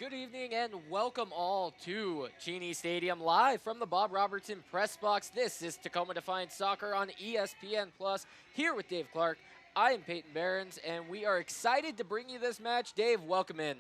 Good evening and welcome all to Cheney Stadium live from the Bob Robertson press box. This is Tacoma Defiance Soccer on ESPN Plus. Here with Dave Clark, I am Peyton Behrens, and we are excited to bring you this match. Dave, welcome in.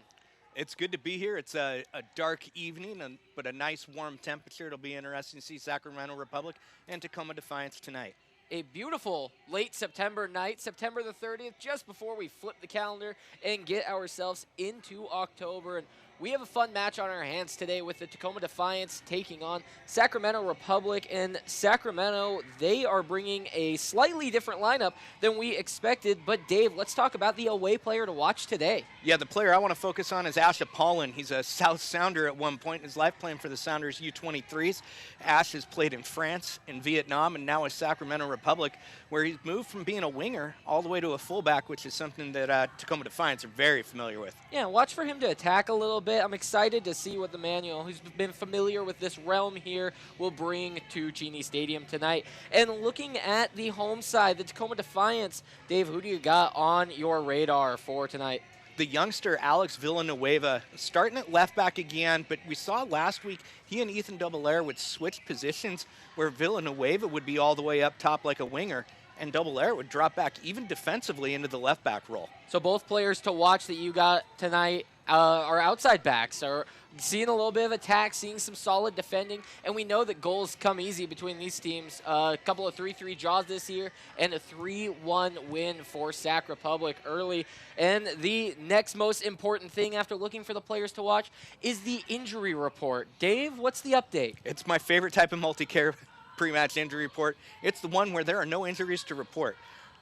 It's good to be here. It's a dark evening, but a nice warm temperature. It'll be interesting to see Sacramento Republic and Tacoma Defiance tonight. A beautiful late September night, September the 30th, just before we flip the calendar and get ourselves into October. And we have a fun match on our hands today with the Tacoma Defiance taking on Sacramento Republic. And Sacramento, they are bringing a slightly different lineup than we expected. But Dave, let's talk about the away player to watch today. Yeah, the player I want to focus on is Ash Paulin. He's a South Sounder at one point in his life, playing for the Sounders U23s. Ash has played in France, in Vietnam, and now with Sacramento Republic, where he's moved from being a winger all the way to a fullback, which is something that Tacoma Defiance are very familiar with. Yeah, watch for him to attack a little bit. I'm excited to see what the manual, who's been familiar with this realm here, will bring to Cheney Stadium tonight. And looking at the home side, the Tacoma Defiance, Dave, who do you got on your radar for tonight? The youngster Alex Villanueva starting at left back again, but we saw last week he and Ethan Double would switch positions where Villanueva would be all the way up top like a winger, and Double would drop back even defensively into the left back role. So both players to watch that you got tonight are outside backs, are seeing a little bit of attack, seeing some solid defending, and we know that goals come easy between these teams. A couple of 3-3 draws this year and a 3-1 win for Sac Republic early. And the next most important thing after looking for the players to watch is the injury report. Dave, what's the update? It's my favorite type of multi-care pre-match injury report. It's the one where there are no injuries to report.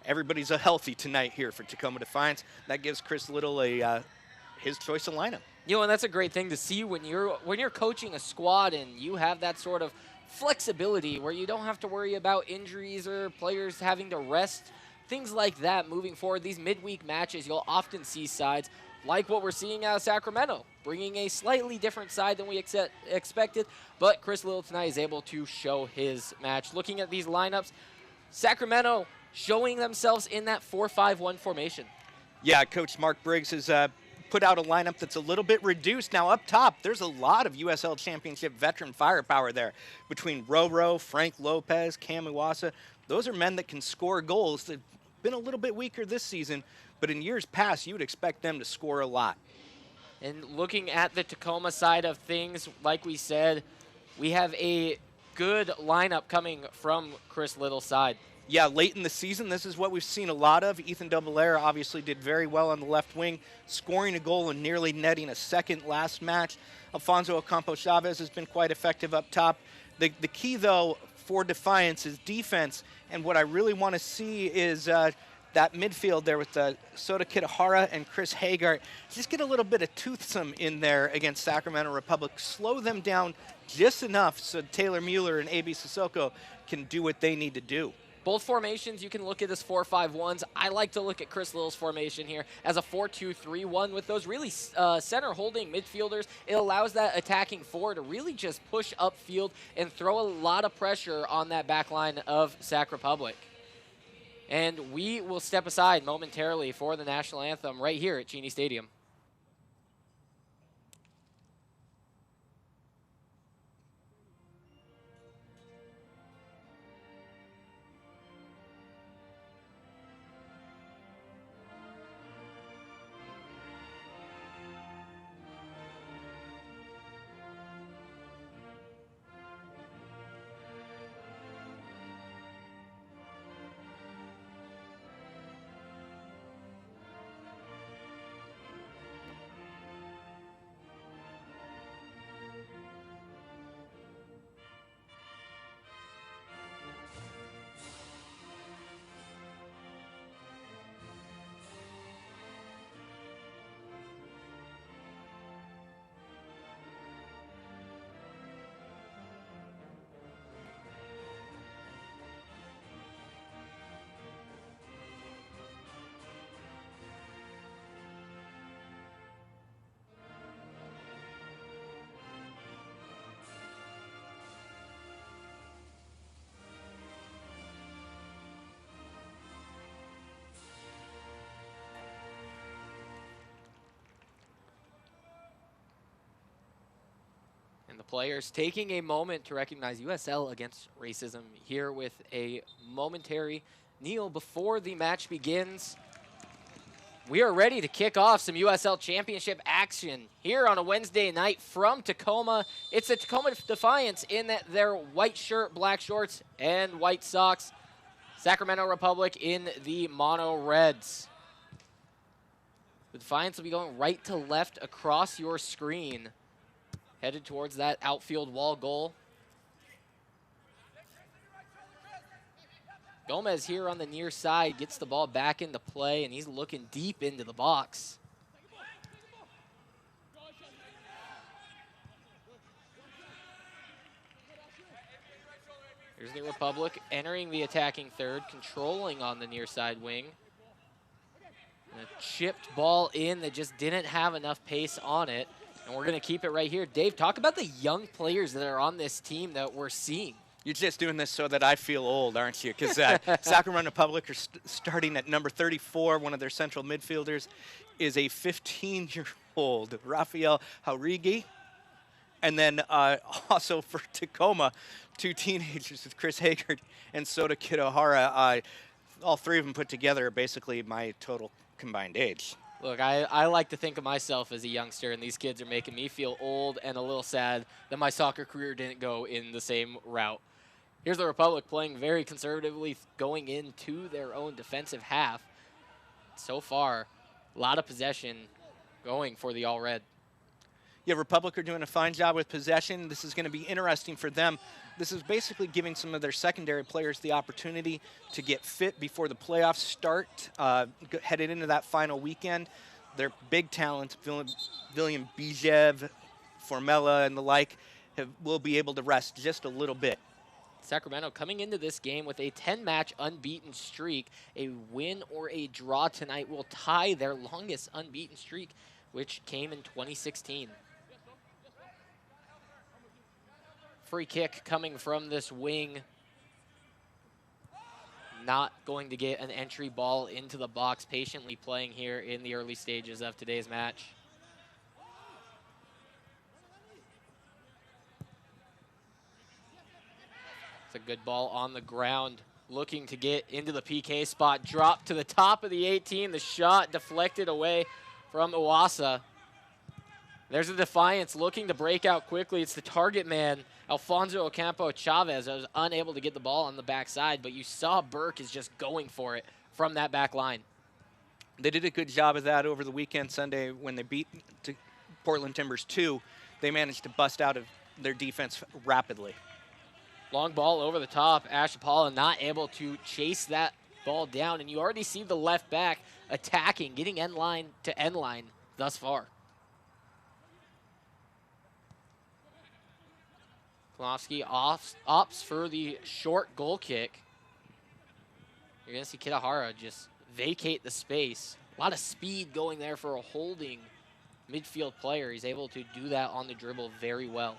Everybody's healthy tonight here for Tacoma Defiance. That gives Chris Little his choice of lineup. You know, and that's a great thing to see when you're coaching a squad and you have that sort of flexibility where you don't have to worry about injuries or players having to rest, things like that moving forward. These midweek matches, you'll often see sides like what we're seeing out of Sacramento, bringing a slightly different side than we expected, but Chris Little tonight is able to show his match. Looking at these lineups, Sacramento showing themselves in that 4-5-1 formation. Yeah, Coach Mark Briggs has put out a lineup that's a little bit reduced. Now, up top, there's a lot of USL Championship veteran firepower there between Roro, Frank Lopez, Cam Iwasa. Those are men that can score goals. They've been a little bit weaker this season, but in years past, you would expect them to score a lot. And looking at the Tacoma side of things, like we said, we have a good lineup coming from Chris Little's side. Yeah, late in the season, this is what we've seen a lot of. Ethan Double obviously did very well on the left wing, scoring a goal and nearly netting a second last match. Alfonso Ocampo Chavez has been quite effective up top. The key, though, for Defiance is defense, and what I really want to see is that midfield there with Sota Kitahara and Chris Hagart. Just get a little bit of toothsome in there against Sacramento Republic. Slow them down just enough so Taylor Mueller and A.B. Sissoko can do what they need to do. Both formations you can look at as 4-5-1s. I like to look at Chris Little's formation here as a 4-2-3-1 with those really center-holding midfielders. It allows that attacking forward to really just push upfield and throw a lot of pressure on that back line of Sac Republic. And we will step aside momentarily for the national anthem right here at Cheney Stadium. players taking a moment to recognize USL against racism here with a momentary kneel before the match begins. We are ready to kick off some USL Championship action here on a Wednesday night from Tacoma. It's the Tacoma Defiance in their white shirt, black shorts, and white socks. Sacramento Republic in the mono reds. The Defiance will be going right to left across your screen, headed towards that outfield wall goal. Gomez here on the near side gets the ball back into play, and he's looking deep into the box. Here's the Republic entering the attacking third, controlling on the near side wing. And a chipped ball in that just didn't have enough pace on it. And we're going to keep it right here. Dave, talk about the young players that are on this team that we're seeing. You're just doing this so that I feel old, aren't you? Because Sacramento Republic are starting at number 34. One of their central midfielders is a 15-year-old Rafael Jaurigi. And then also for Tacoma, 2 teenagers with Chris Hagert and Sota Kidahara. All 3 of them put together are basically my total combined age. Look, I like to think of myself as a youngster, and these kids are making me feel old and a little sad that my soccer career didn't go in the same route. Here's the Republic playing very conservatively, going into their own defensive half. So far, a lot of possession going for the All-Red. Yeah, Republic are doing a fine job with possession. This is going to be interesting for them. This is basically giving some of their secondary players the opportunity to get fit before the playoffs start, headed into that final weekend. Their big talents, William Bijev, Formella, and the like, will be able to rest just a little bit. Sacramento coming into this game with a 10-match unbeaten streak. A win or a draw tonight will tie their longest unbeaten streak, which came in 2016. Free kick coming from this wing. Not going to get an entry ball into the box, patiently playing here in the early stages of today's match. It's a good ball on the ground, looking to get into the PK spot. Drop to the top of the 18. The shot deflected away from Iwasa. There's a Defiance looking to break out quickly. It's the target man, Alfonso Ocampo Chavez, that was unable to get the ball on the backside, but you saw Burke is just going for it from that back line. They did a good job of that over the weekend Sunday when they beat Portland Timbers 2. They managed to bust out of their defense rapidly. Long ball over the top. Ashapala not able to chase that ball down, and you already see the left back attacking, getting end line to end line thus far. Klofsky opts for the short goal kick. You're going to see Kidahara just vacate the space. A lot of speed going there for a holding midfield player. He's able to do that on the dribble very well.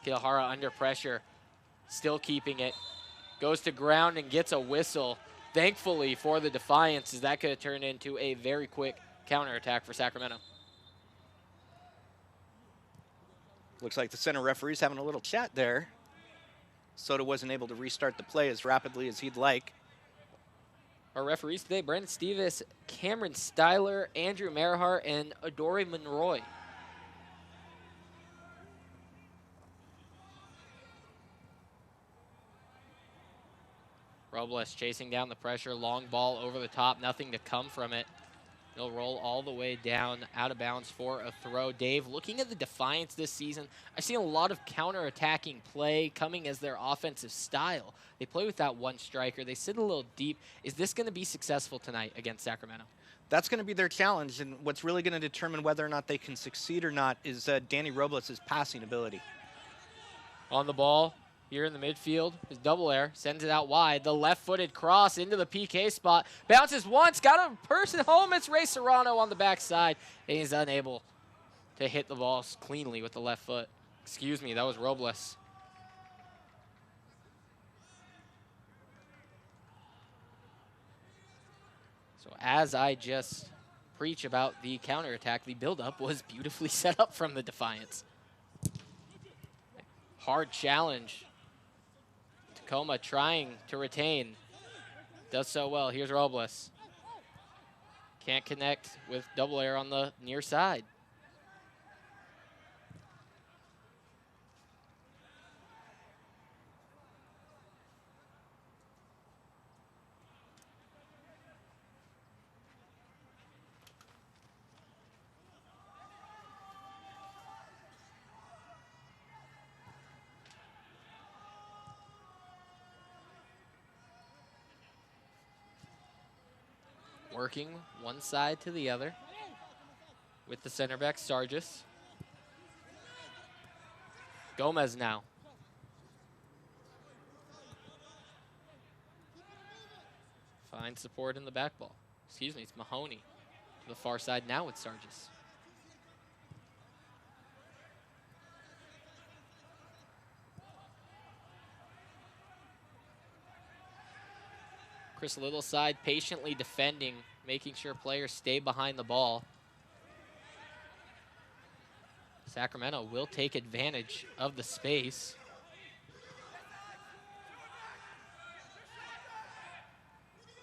Kidahara under pressure, still keeping it. Goes to ground and gets a whistle. Thankfully for the Defiance, as that could have turned into a very quick counterattack for Sacramento. Looks like the center referee's having a little chat there. Soda wasn't able to restart the play as rapidly as he'd like. Our referees today, Brandon Stevis, Cameron Styler, Andrew Merhart, and Adore Monroy. Robles chasing down the pressure, long ball over the top, nothing to come from it. They'll roll all the way down, out of bounds for a throw. Dave, looking at the Defiance this season, I've seen a lot of counter-attacking play coming as their offensive style. They play with that one striker. They sit a little deep. Is this going to be successful tonight against Sacramento? That's going to be their challenge, and what's really going to determine whether or not they can succeed or not is Danny Robles' passing ability. On the ball. Here in the midfield, his double air, sends it out wide. The left-footed cross into the PK spot. Bounces once, got a person home. It's Ray Serrano on the backside, and he's unable to hit the ball cleanly with the left foot. Excuse me, that was Robles. So as I just preach about the counterattack, the buildup was beautifully set up from the Defiance. Hard challenge. Tacoma trying to retain. Does so well. Here's Robles. Can't connect with double air on the near side. Working one side to the other with the center back, Sargis. Gomez now. Finds support in the back ball. Excuse me, it's Mahoney to the far side now with Sargis. Chris Little's side patiently defending, making sure players stay behind the ball. Sacramento will take advantage of the space.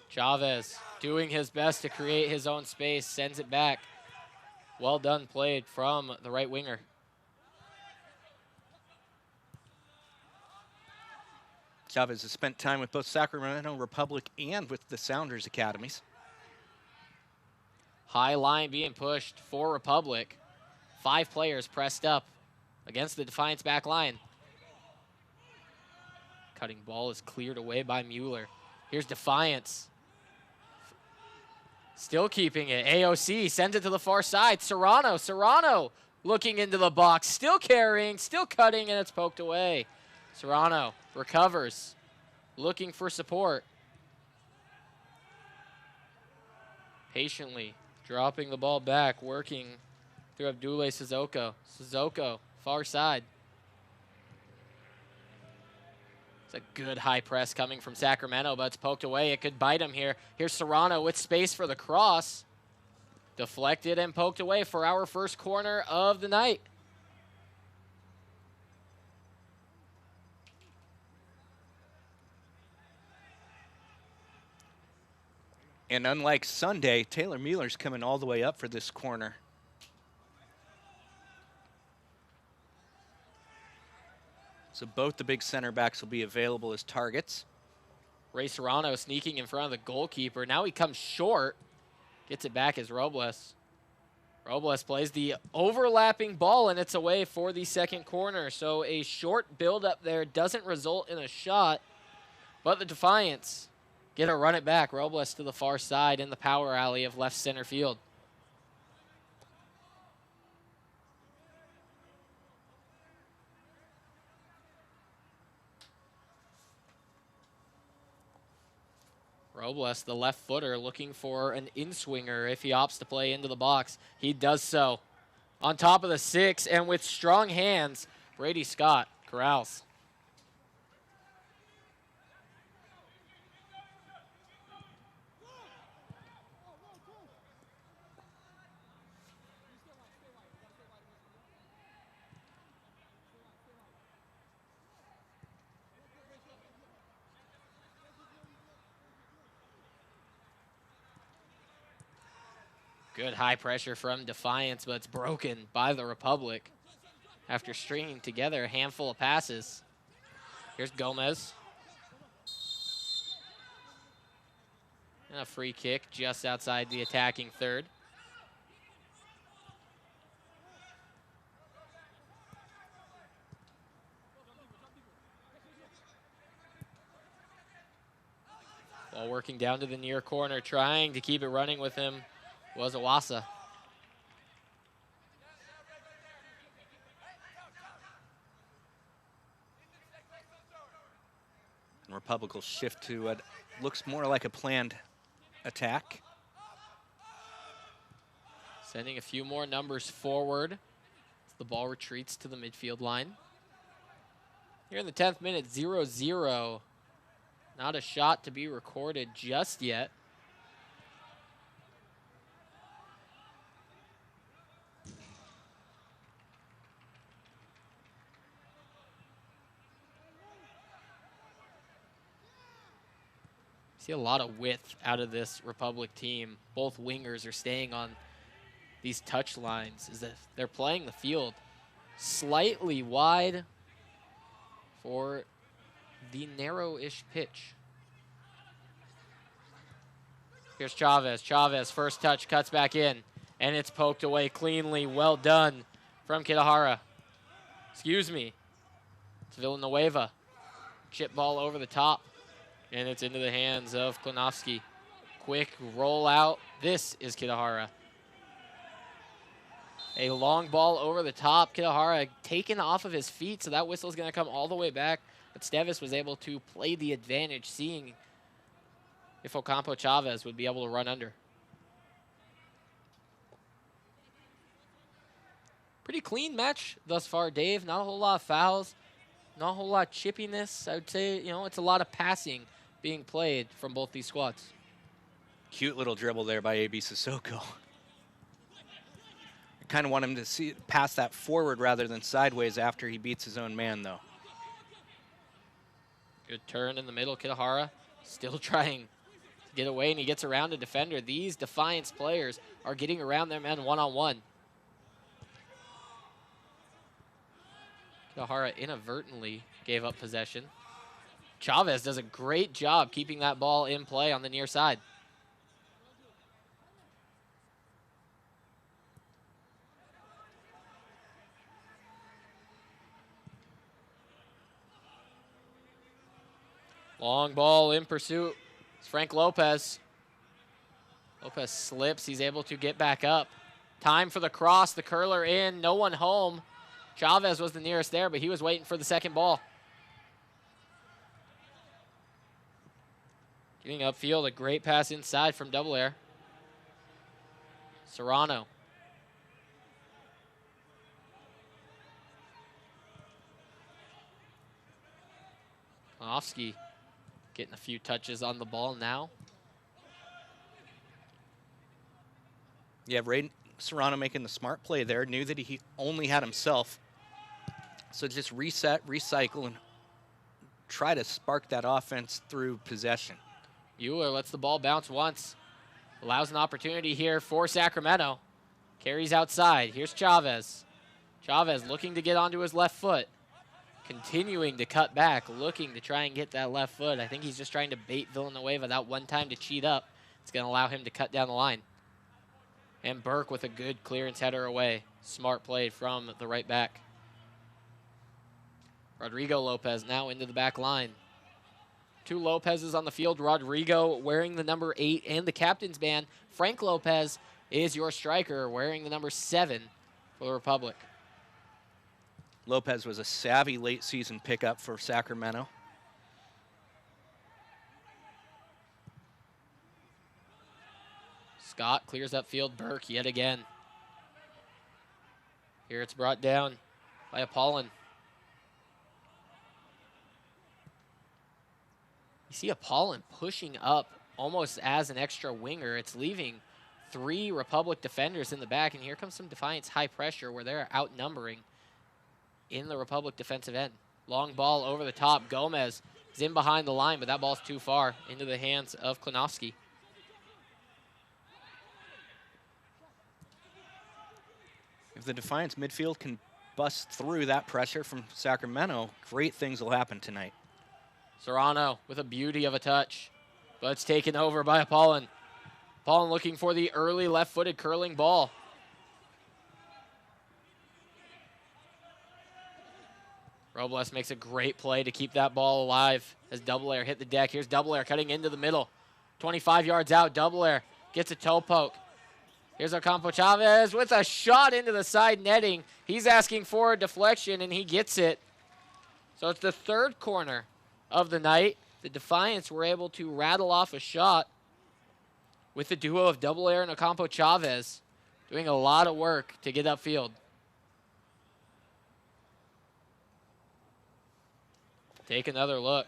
Chavez doing his best to create his own space, sends it back. Well done played from the right winger. Chavez has spent time with both Sacramento Republic and with the Sounders Academies. High line being pushed for Republic. 5 players pressed up against the Defiance back line. Cutting ball is cleared away by Mueller. Here's Defiance. Still keeping it. AOC sends it to the far side. Serrano looking into the box. Still carrying, still cutting, and it's poked away. Serrano recovers, looking for support. Patiently dropping the ball back, working through Abdoulaye Sissoko. Sissoko, far side. It's a good high press coming from Sacramento, but it's poked away. It could bite him here. Here's Serrano with space for the cross. Deflected and poked away for our first corner of the night. And unlike Sunday, Taylor Mueller's coming all the way up for this corner. So both the big center backs will be available as targets. Ray Serrano sneaking in front of the goalkeeper. Now he comes short. Gets it back as Robles. Robles plays the overlapping ball, and it's away for the second corner. So a short build-up there doesn't result in a shot, but the Defiance get to run it back. Robles to the far side in the power alley of left center field. Robles, the left footer, looking for an in-swinger if he opts to play into the box. He does so. On top of the 6, and with strong hands, Brady Scott corrals. Good high pressure from Defiance, but it's broken by the Republic after stringing together a handful of passes. Here's Gomez. And a free kick just outside the attacking third. Ball working down to the near corner, trying to keep it running with him was Awasa. And Republic will shift to what looks more like a planned attack. Sending a few more numbers forward as the ball retreats to the midfield line. Here in the 10th minute, 0-0. Not a shot to be recorded just yet. See a lot of width out of this Republic team. Both wingers are staying on these touch lines as if they're playing the field slightly wide for the narrow-ish pitch. Here's Chavez. Chavez, first touch, cuts back in, and it's poked away cleanly. Well done from Kitahara. Excuse me. It's Villanueva. Chip ball over the top, and it's into the hands of Klinovsky. Quick rollout. This is Kitahara. A long ball over the top. Kitahara taken off of his feet, so that whistle is going to come all the way back. But Stevis was able to play the advantage, seeing if Ocampo Chavez would be able to run under. Pretty clean match thus far, Dave. Not a whole lot of fouls. Not a whole lot of chippiness. I would say, it's a lot of passing being played from both these squads. Cute little dribble there by A.B. Sissoko. I kind of want him to pass that forward rather than sideways after he beats his own man, though. Good turn in the middle. Kitahara still trying to get away, and he gets around a defender. These Defiance players are getting around their men one-on-one. Kitahara inadvertently gave up possession. Chavez does a great job keeping that ball in play on the near side. Long ball in pursuit. It's Frank Lopez. Lopez slips. He's able to get back up. Time for the cross. The curler in. No one home. Chavez was the nearest there, but he was waiting for the second ball. Getting upfield, a great pass inside from Double Air. Serrano. Klinovsky getting a few touches on the ball now. Yeah, Serrano making the smart play there. Knew that he only had himself. So just reset, recycle, and try to spark that offense through possession. Mueller lets the ball bounce once. Allows an opportunity here for Sacramento. Carries outside. Here's Chavez. Chavez looking to get onto his left foot. Continuing to cut back, looking to try and get that left foot. I think he's just trying to bait Villanueva that one time to cheat up. It's going to allow him to cut down the line. And Burke with a good clearance header away. Smart play from the right back. Rodrigo Lopez now into the back line. Two Lopez's on the field. Rodrigo wearing the number 8 and the captain's band. Frank Lopez is your striker wearing the number 7 for the Republic. Lopez was a savvy late season pickup for Sacramento. Scott clears upfield. Burke yet again. Here it's brought down by Apollon. You see Apollon pushing up almost as an extra winger. It's leaving 3 Republic defenders in the back, and here comes some Defiance high pressure where they're outnumbering in the Republic defensive end. Long ball over the top. Gomez is in behind the line, but that ball's too far into the hands of Klinovsky. If the Defiance midfield can bust through that pressure from Sacramento, great things will happen tonight. Serrano with a beauty of a touch, but it's taken over by Apollon. Apollon looking for the early left-footed curling ball. Robles makes a great play to keep that ball alive as Double Air hit the deck. Here's Double Air cutting into the middle. 25 yards out, Double Air gets a toe poke. Here's Ocampo Chavez with a shot into the side netting. He's asking for a deflection, and he gets it. So it's the third corner of the night. The Defiance were able to rattle off a shot with the duo of Double Air and Ocampo Chavez doing a lot of work to get upfield. Take another look.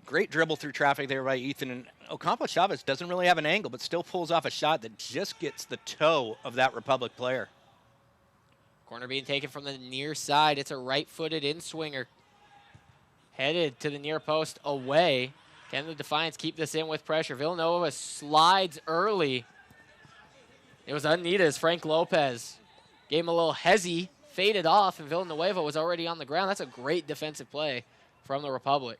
Great dribble through traffic there by Ethan. And Ocampo Chavez doesn't really have an angle, but still pulls off a shot that just gets the toe of that Republic player. Corner being taken from the near side. It's a right-footed in-swinger. Headed to the near post away. Can the Defiance keep this in with pressure? Villanova slides early. It was unneeded as Frank Lopez gave him a little hezzy, faded off, and Villanueva was already on the ground. That's a great defensive play from the Republic.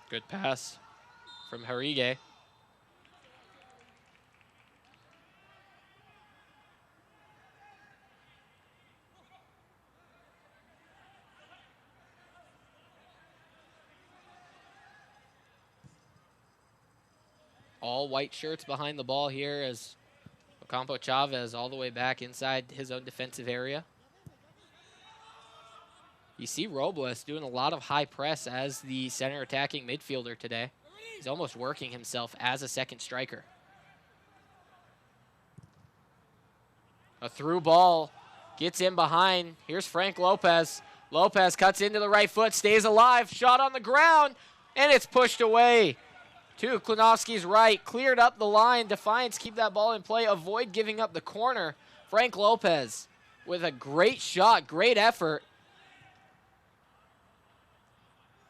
Good pass from Harige. All white shirts behind the ball here as Ocampo Chavez all the way back inside his own defensive area. You see Robles doing a lot of high press as the center attacking midfielder today. He's almost working himself as a second striker. A through ball gets in behind. Here's Frank Lopez. Lopez cuts into the right foot, stays alive, shot on the ground, and it's pushed away to Klonowski's right. Cleared up the line. Defiance keep that ball in play, avoid giving up the corner. Frank Lopez with a great shot, great effort.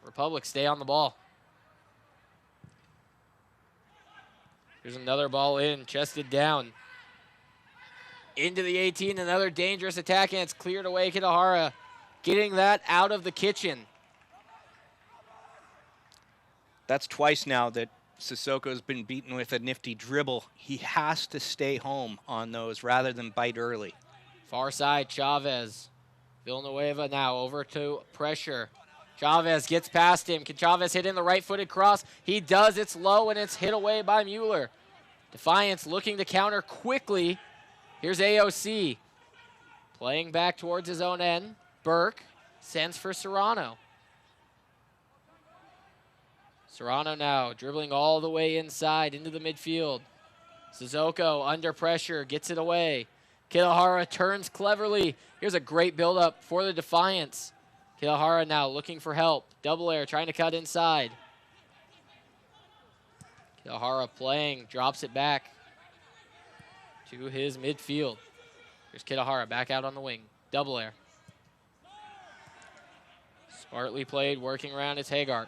Republic stay on the ball. Here's another ball in, chested down. Into the 18, another dangerous attack, and it's cleared away. Kitahara getting that out of the kitchen. That's twice now that Sissoko's been beaten with a nifty dribble. He has to stay home on those rather than bite early. Far side, Chavez. Villanueva now over to pressure. Chavez gets past him. Can Chavez hit in the right-footed cross? He does. It's low, and it's hit away by Mueller. Defiance looking to counter quickly. Here's AOC. Playing back towards his own end. Burke sends for Serrano. Serrano now dribbling all the way inside into the midfield. Sissoko under pressure, gets it away. Kitahara turns cleverly. Here's a great build-up for the Defiance. Kitahara now looking for help. Double air, trying to cut inside. Kitahara playing, drops it back to his midfield. Here's Kitahara back out on the wing. Double air. Smartly played, working around is Hagart.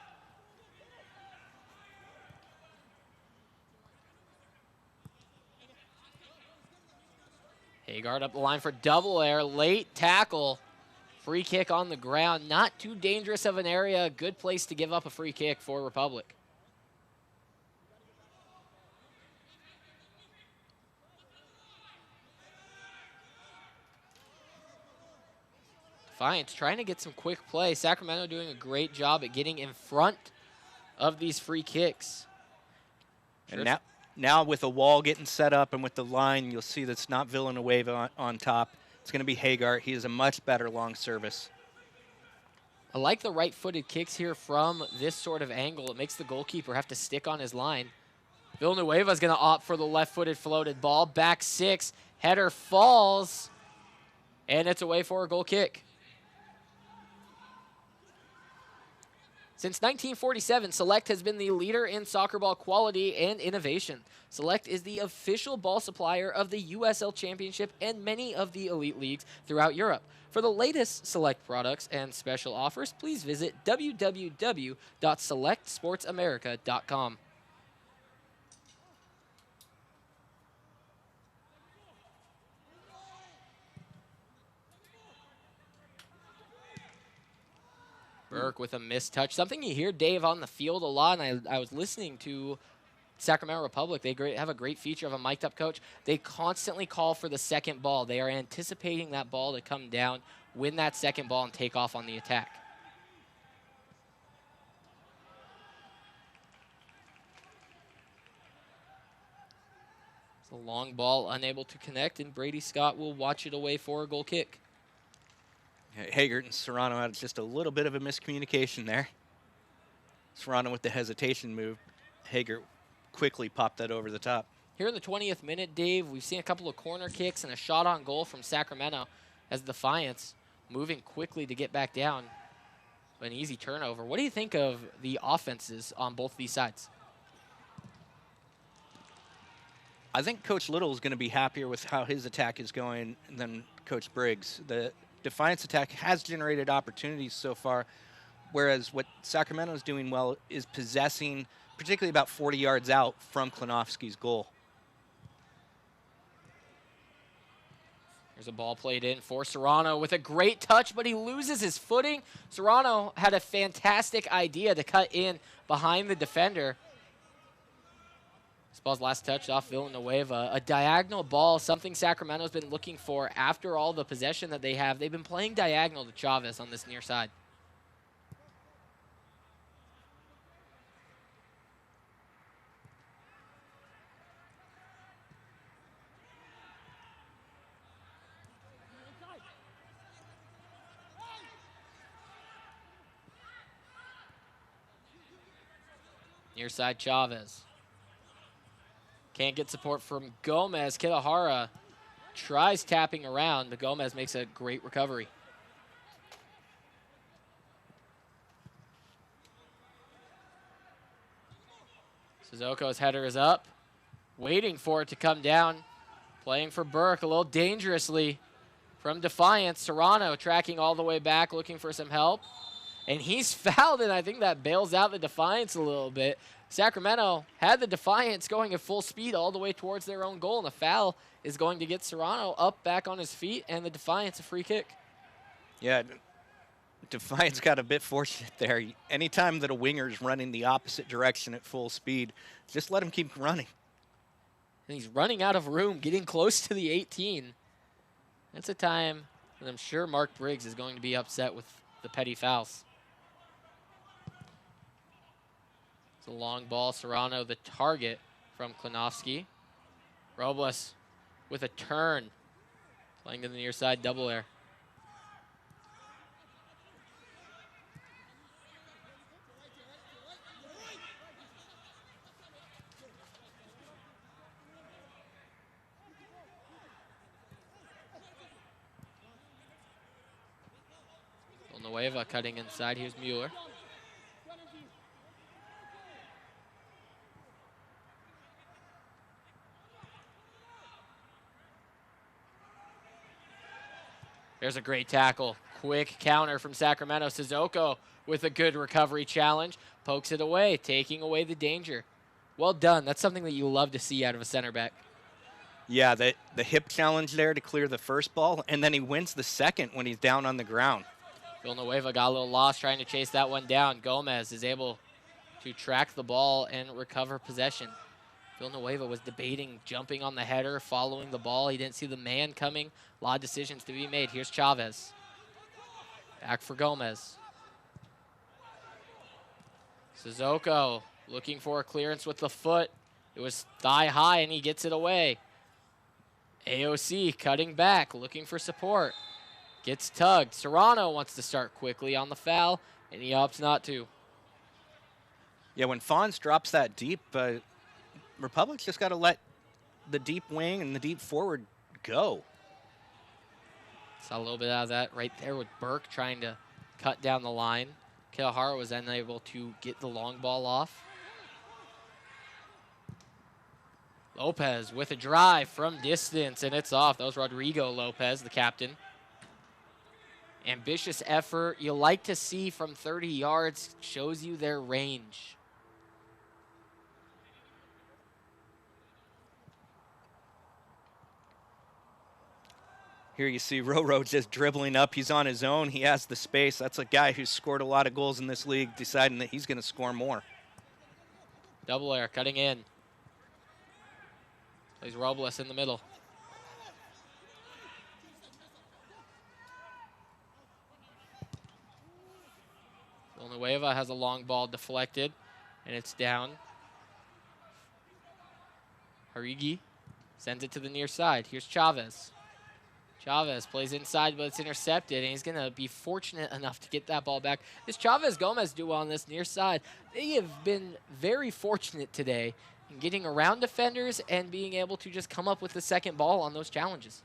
Hagart up the line for double air. Late tackle. Free kick on the ground. Not too dangerous of an area. Good place to give up a free kick for Republic. Defiance trying to get some quick play. Sacramento doing a great job at getting in front of these free kicks. And now with the wall getting set up and with the line, you'll see that's not Villanueva on top. It's going to be Hagart. He has a much better long service. I like the right-footed kicks here from this sort of angle. It makes the goalkeeper have to stick on his line. Villanueva is going to opt for the left-footed floated ball. Back six. Header falls. And it's away for a goal kick. Since 1947, Select has been the leader in soccer ball quality and innovation. Select is the official ball supplier of the USL Championship and many of the elite leagues throughout Europe. For the latest Select products and special offers, please visit www.selectsportsamerica.com. Burke with a missed touch. Something you hear, Dave, on the field a lot, and I was listening to Sacramento Republic. They have a great feature of a mic'd up coach. They constantly call for the second ball. They are anticipating that ball to come down, win that second ball, and take off on the attack. It's a long ball, unable to connect, and Brady Scott will watch it away for a goal kick. Hagart and Serrano had just a little bit of a miscommunication there. Serrano with the hesitation move. Hagart quickly popped that over the top. Here in the 20th minute, Dave, we've seen a couple of corner kicks and a shot on goal from Sacramento as Defiance moving quickly to get back down. An easy turnover. What do you think of the offenses on both these sides? I think Coach Little is going to be happier with how his attack is going than Coach Briggs. The Defiance attack has generated opportunities so far, whereas what Sacramento is doing well is possessing, particularly about 40 yards out from Klinowski's goal. There's a ball played in for Serrano with a great touch, but he loses his footing. Serrano had a fantastic idea to cut in behind the defender. This ball's last touch off Villanueva. A diagonal ball, something Sacramento's been looking for after all the possession that they have. They've been playing diagonal to Chavez on this near side. Near side Chavez. Can't get support from Gomez. Kitahara tries tapping around, but Gomez makes a great recovery. Suzuko's header is up, waiting for it to come down. Playing for Burke a little dangerously from Defiance. Serrano tracking all the way back, looking for some help. And he's fouled, and I think that bails out the Defiance a little bit. Sacramento had the Defiance going at full speed all the way towards their own goal, and the foul is going to get Serrano up back on his feet, and the Defiance a free kick. Yeah, Defiance got a bit fortunate there. Anytime that a winger is running the opposite direction at full speed, just let him keep running. And he's running out of room, getting close to the 18. That's a time that I'm sure Mark Briggs is going to be upset with the petty fouls. It's a long ball. Serrano, the target from Klinowski. Robles with a turn. Playing to the near side, double air. Villanueva cutting inside. Here's Mueller. There's a great tackle. Quick counter from Sacramento. Sissoko with a good recovery challenge. Pokes it away, taking away the danger. Well done. That's something that you love to see out of a center back. Yeah, the hip challenge there to clear the first ball, and then he wins the second when he's down on the ground. Villanueva got a little lost trying to chase that one down. Gomez is able to track the ball and recover possession. Villanueva was debating jumping on the header, following the ball. He didn't see the man coming. A lot of decisions to be made. Here's Chavez. Back for Gomez. Sissoko looking for a clearance with the foot. It was thigh high, and he gets it away. AOC cutting back, looking for support. Gets tugged. Serrano wants to start quickly on the foul, and he opts not to. Yeah, when Fons drops that deep, Republic's just got to let the deep wing and the deep forward go. Saw a little bit out of that right there with Burke trying to cut down the line. Kitahara was unable to get the long ball off. Lopez with a drive from distance, and it's off. That was Rodrigo Lopez, the captain. Ambitious effort you like to see from 30 yards. Shows you their range. Here you see Roro just dribbling up. He's on his own. He has the space. That's a guy who's scored a lot of goals in this league, deciding that he's going to score more. Double air, cutting in. Plays Robles in the middle. Villanueva has a long ball deflected, and it's down. Harigi sends it to the near side. Here's Chavez. Chavez plays inside, but it's intercepted, and he's going to be fortunate enough to get that ball back. This Chavez-Gomez duo on this near side, they have been very fortunate today in getting around defenders and being able to just come up with the second ball on those challenges.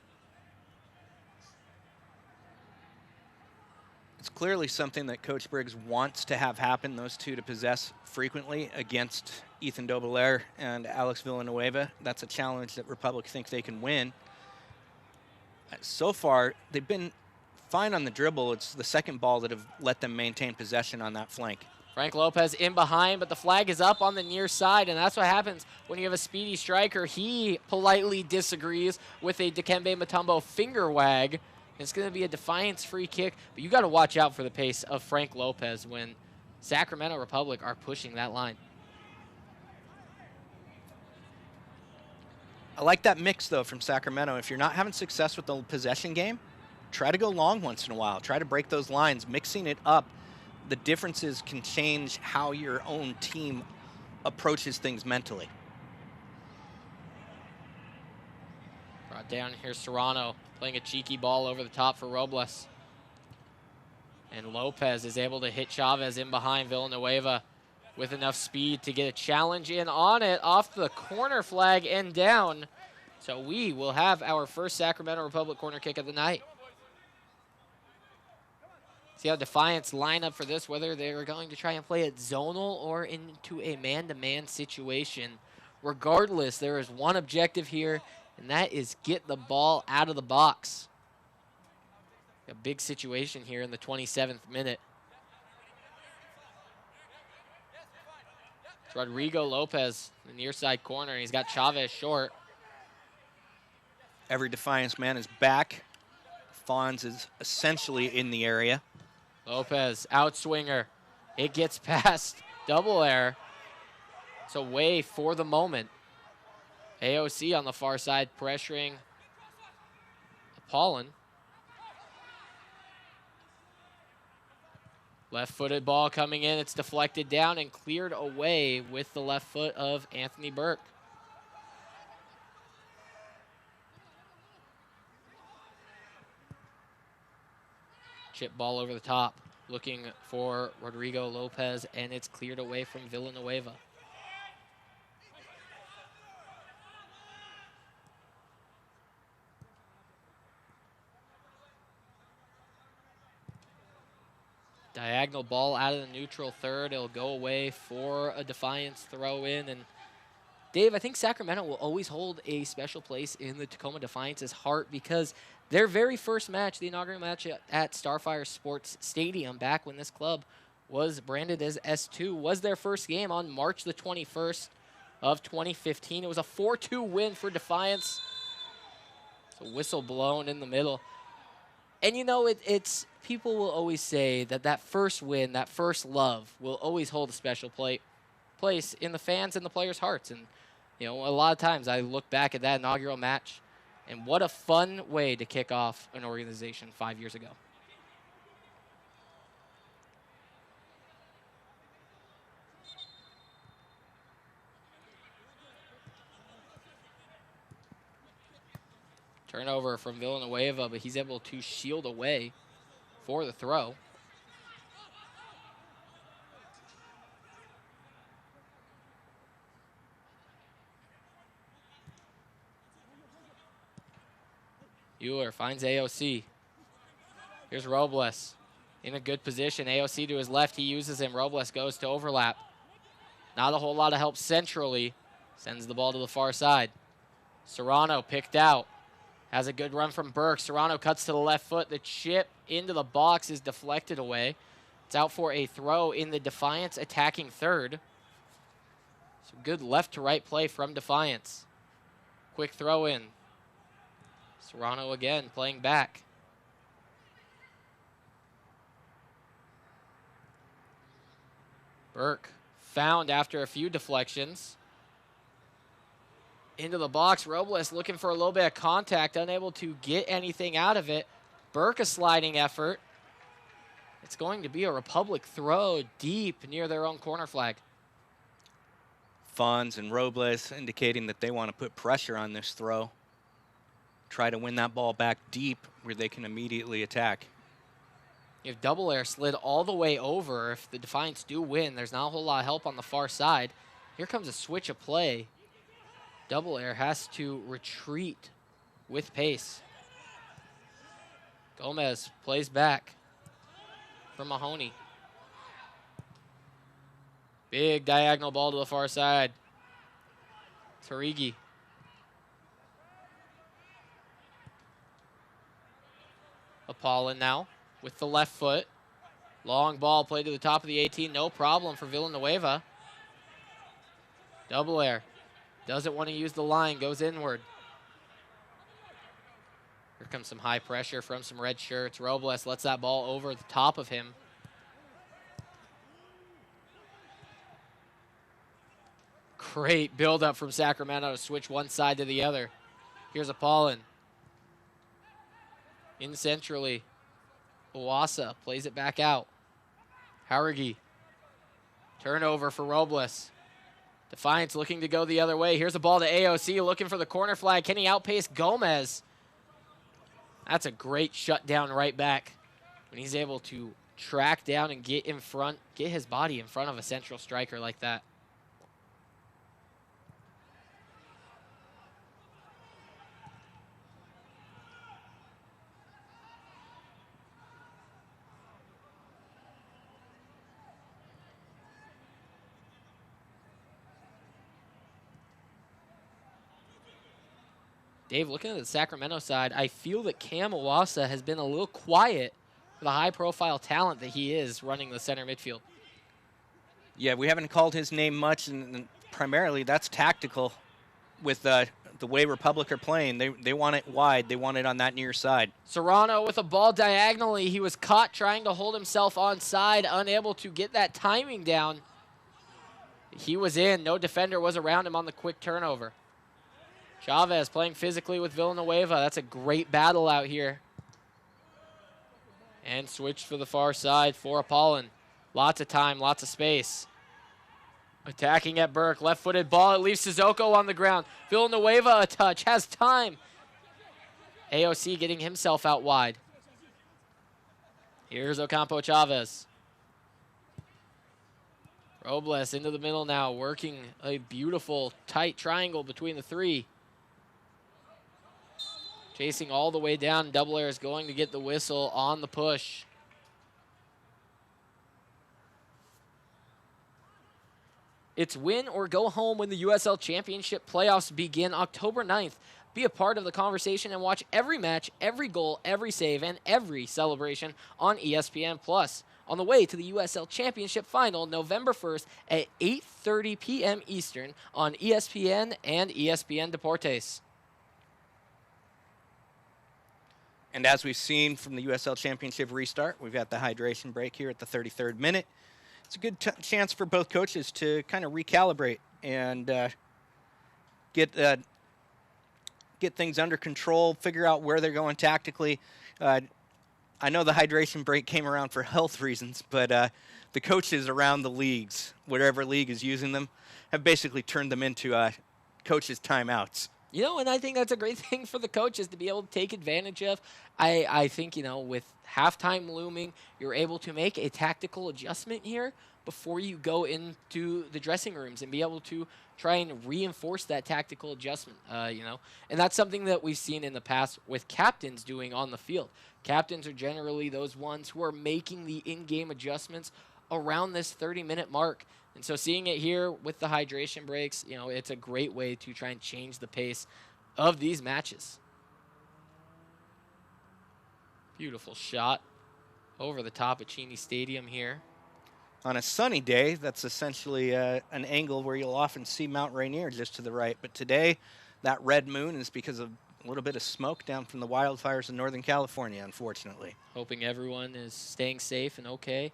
It's clearly something that Coach Briggs wants to have happen, those two to possess frequently against Ethan Dobelaire and Alex Villanueva. That's a challenge that Republic think they can win. So far, they've been fine on the dribble. It's the second ball that have let them maintain possession on that flank. Frank Lopez in behind, but the flag is up on the near side, and that's what happens when you have a speedy striker. He politely disagrees with a Dikembe Mutombo finger wag. It's going to be a Defiance free kick, but you got to watch out for the pace of Frank Lopez when Sacramento Republic are pushing that line. I like that mix, though, from Sacramento. If you're not having success with the possession game, try to go long once in a while. Try to break those lines. Mixing it up, the differences can change how your own team approaches things mentally. Brought down here, Serrano playing a cheeky ball over the top for Robles. And Lopez is able to hit Chavez in behind. Villanueva with enough speed to get a challenge in on it, off the corner flag and down. So we will have our first Sacramento Republic corner kick of the night. See how Defiance line up for this, whether they're going to try and play it zonal or into a man-to-man situation. Regardless, there is one objective here, and that is get the ball out of the box. A big situation here in the 27th minute. It's Rodrigo Lopez in the near side corner, and he's got Chavez short. Every Defiance man is back. Fonz is essentially in the area. Lopez, outswinger. It gets past double air. It's away for the moment. AOC on the far side pressuring Apollon. Left-footed ball coming in. It's deflected down and cleared away with the left foot of Anthony Burke. Chip ball over the top, looking for Rodrigo Lopez, and it's cleared away from Villanueva. Diagonal ball out of the neutral third. It'll go away for a Defiance throw in. And Dave, I think Sacramento will always hold a special place in the Tacoma Defiance's heart because their very first match, the inaugural match at Starfire Sports Stadium, back when this club was branded as S2, was their first game on March the 21st of 2015. It was a 4-2 win for Defiance. It's a whistle blown in the middle. And you know, it's people will always say that that first win, that first love, will always hold a special place in the fans and the players' hearts. And you know, a lot of times I look back at that inaugural match, and what a fun way to kick off an organization 5 years ago. Turnover from Villanueva, but he's able to shield away for the throw. Euler finds AOC. Here's Robles in a good position. AOC to his left. He uses him. Robles goes to overlap. Not a whole lot of help centrally. Sends the ball to the far side. Serrano picked out. Has a good run from Burke. Serrano cuts to the left foot. The chip into the box is deflected away. It's out for a throw in the Defiance attacking third. Some good left to right play from Defiance. Quick throw in. Serrano again playing back. Burke found after a few deflections. Into the box, Robles looking for a little bit of contact, unable to get anything out of it. Burke a sliding effort. It's going to be a Republic throw deep near their own corner flag. Fonz and Robles indicating that they want to put pressure on this throw. Try to win that ball back deep where they can immediately attack. If double air slid all the way over, if the Defiance do win, there's not a whole lot of help on the far side. Here comes a switch of play. Double air has to retreat with pace. Gomez plays back. from Mahoney. Big diagonal ball to the far side. Tarigi. Apollon now with the left foot. Long ball played to the top of the 18. No problem for Villanueva. Double air. Doesn't want to use the line. Goes inward. Here comes some high pressure from some red shirts. Robles lets that ball over the top of him. Great build-up from Sacramento to switch one side to the other. Here's Apollon. In centrally. Oasa plays it back out. Haurigi. Turnover for Robles. Defiance looking to go the other way. Here's a ball to AOC looking for the corner flag. Can he outpace Gomez? That's a great shutdown right back when he's able to track down and get in front, get his body in front of a central striker like that. Dave, looking at the Sacramento side, I feel that Cam Oasa has been a little quiet for the high-profile talent that he is running the center midfield. Yeah, we haven't called his name much, and primarily that's tactical with the way Republic are playing. They want it wide. They want it on that near side. Serrano with a ball diagonally. He was caught trying to hold himself onside, unable to get that timing down. He was in. No defender was around him on the quick turnover. Chavez playing physically with Villanueva. That's a great battle out here. And switched for the far side for Apollon. Lots of time, lots of space. Attacking at Burke. Left-footed ball. It leaves Sissoko on the ground. Villanueva a touch. Has time. AOC getting himself out wide. Here's Ocampo Chavez. Robles into the middle now. Working a beautiful tight triangle between the three. Chasing all the way down. Double Air is going to get the whistle on the push. It's win or go home when the USL Championship playoffs begin October 9th. Be a part of the conversation and watch every match, every goal, every save, and every celebration on ESPN+. On the way to the USL Championship Final, November 1st at 8:30 p.m. Eastern on ESPN and ESPN Deportes. And as we've seen from the USL Championship restart, we've got the hydration break here at the 33rd minute. It's a good chance for both coaches to kind of recalibrate and get things under control, figure out where they're going tactically. I know the hydration break came around for health reasons, but the coaches around the leagues, whatever league is using them, have basically turned them into coaches' timeouts. You know, and I think that's a great thing for the coaches to be able to take advantage of. I think, you know, with halftime looming, you're able to make a tactical adjustment here before you go into the dressing rooms and be able to try and reinforce that tactical adjustment, you know. And that's something that we've seen in the past with captains doing on the field. Captains are generally those ones who are making the in-game adjustments around this 30-minute mark. And so seeing it here with the hydration breaks, you know, it's a great way to try and change the pace of these matches. Beautiful shot over the top of Cheney Stadium here. On a sunny day, that's essentially an angle where you'll often see Mount Rainier just to the right. But today, that red moon is because of a little bit of smoke down from the wildfires in Northern California, unfortunately. Hoping everyone is staying safe and okay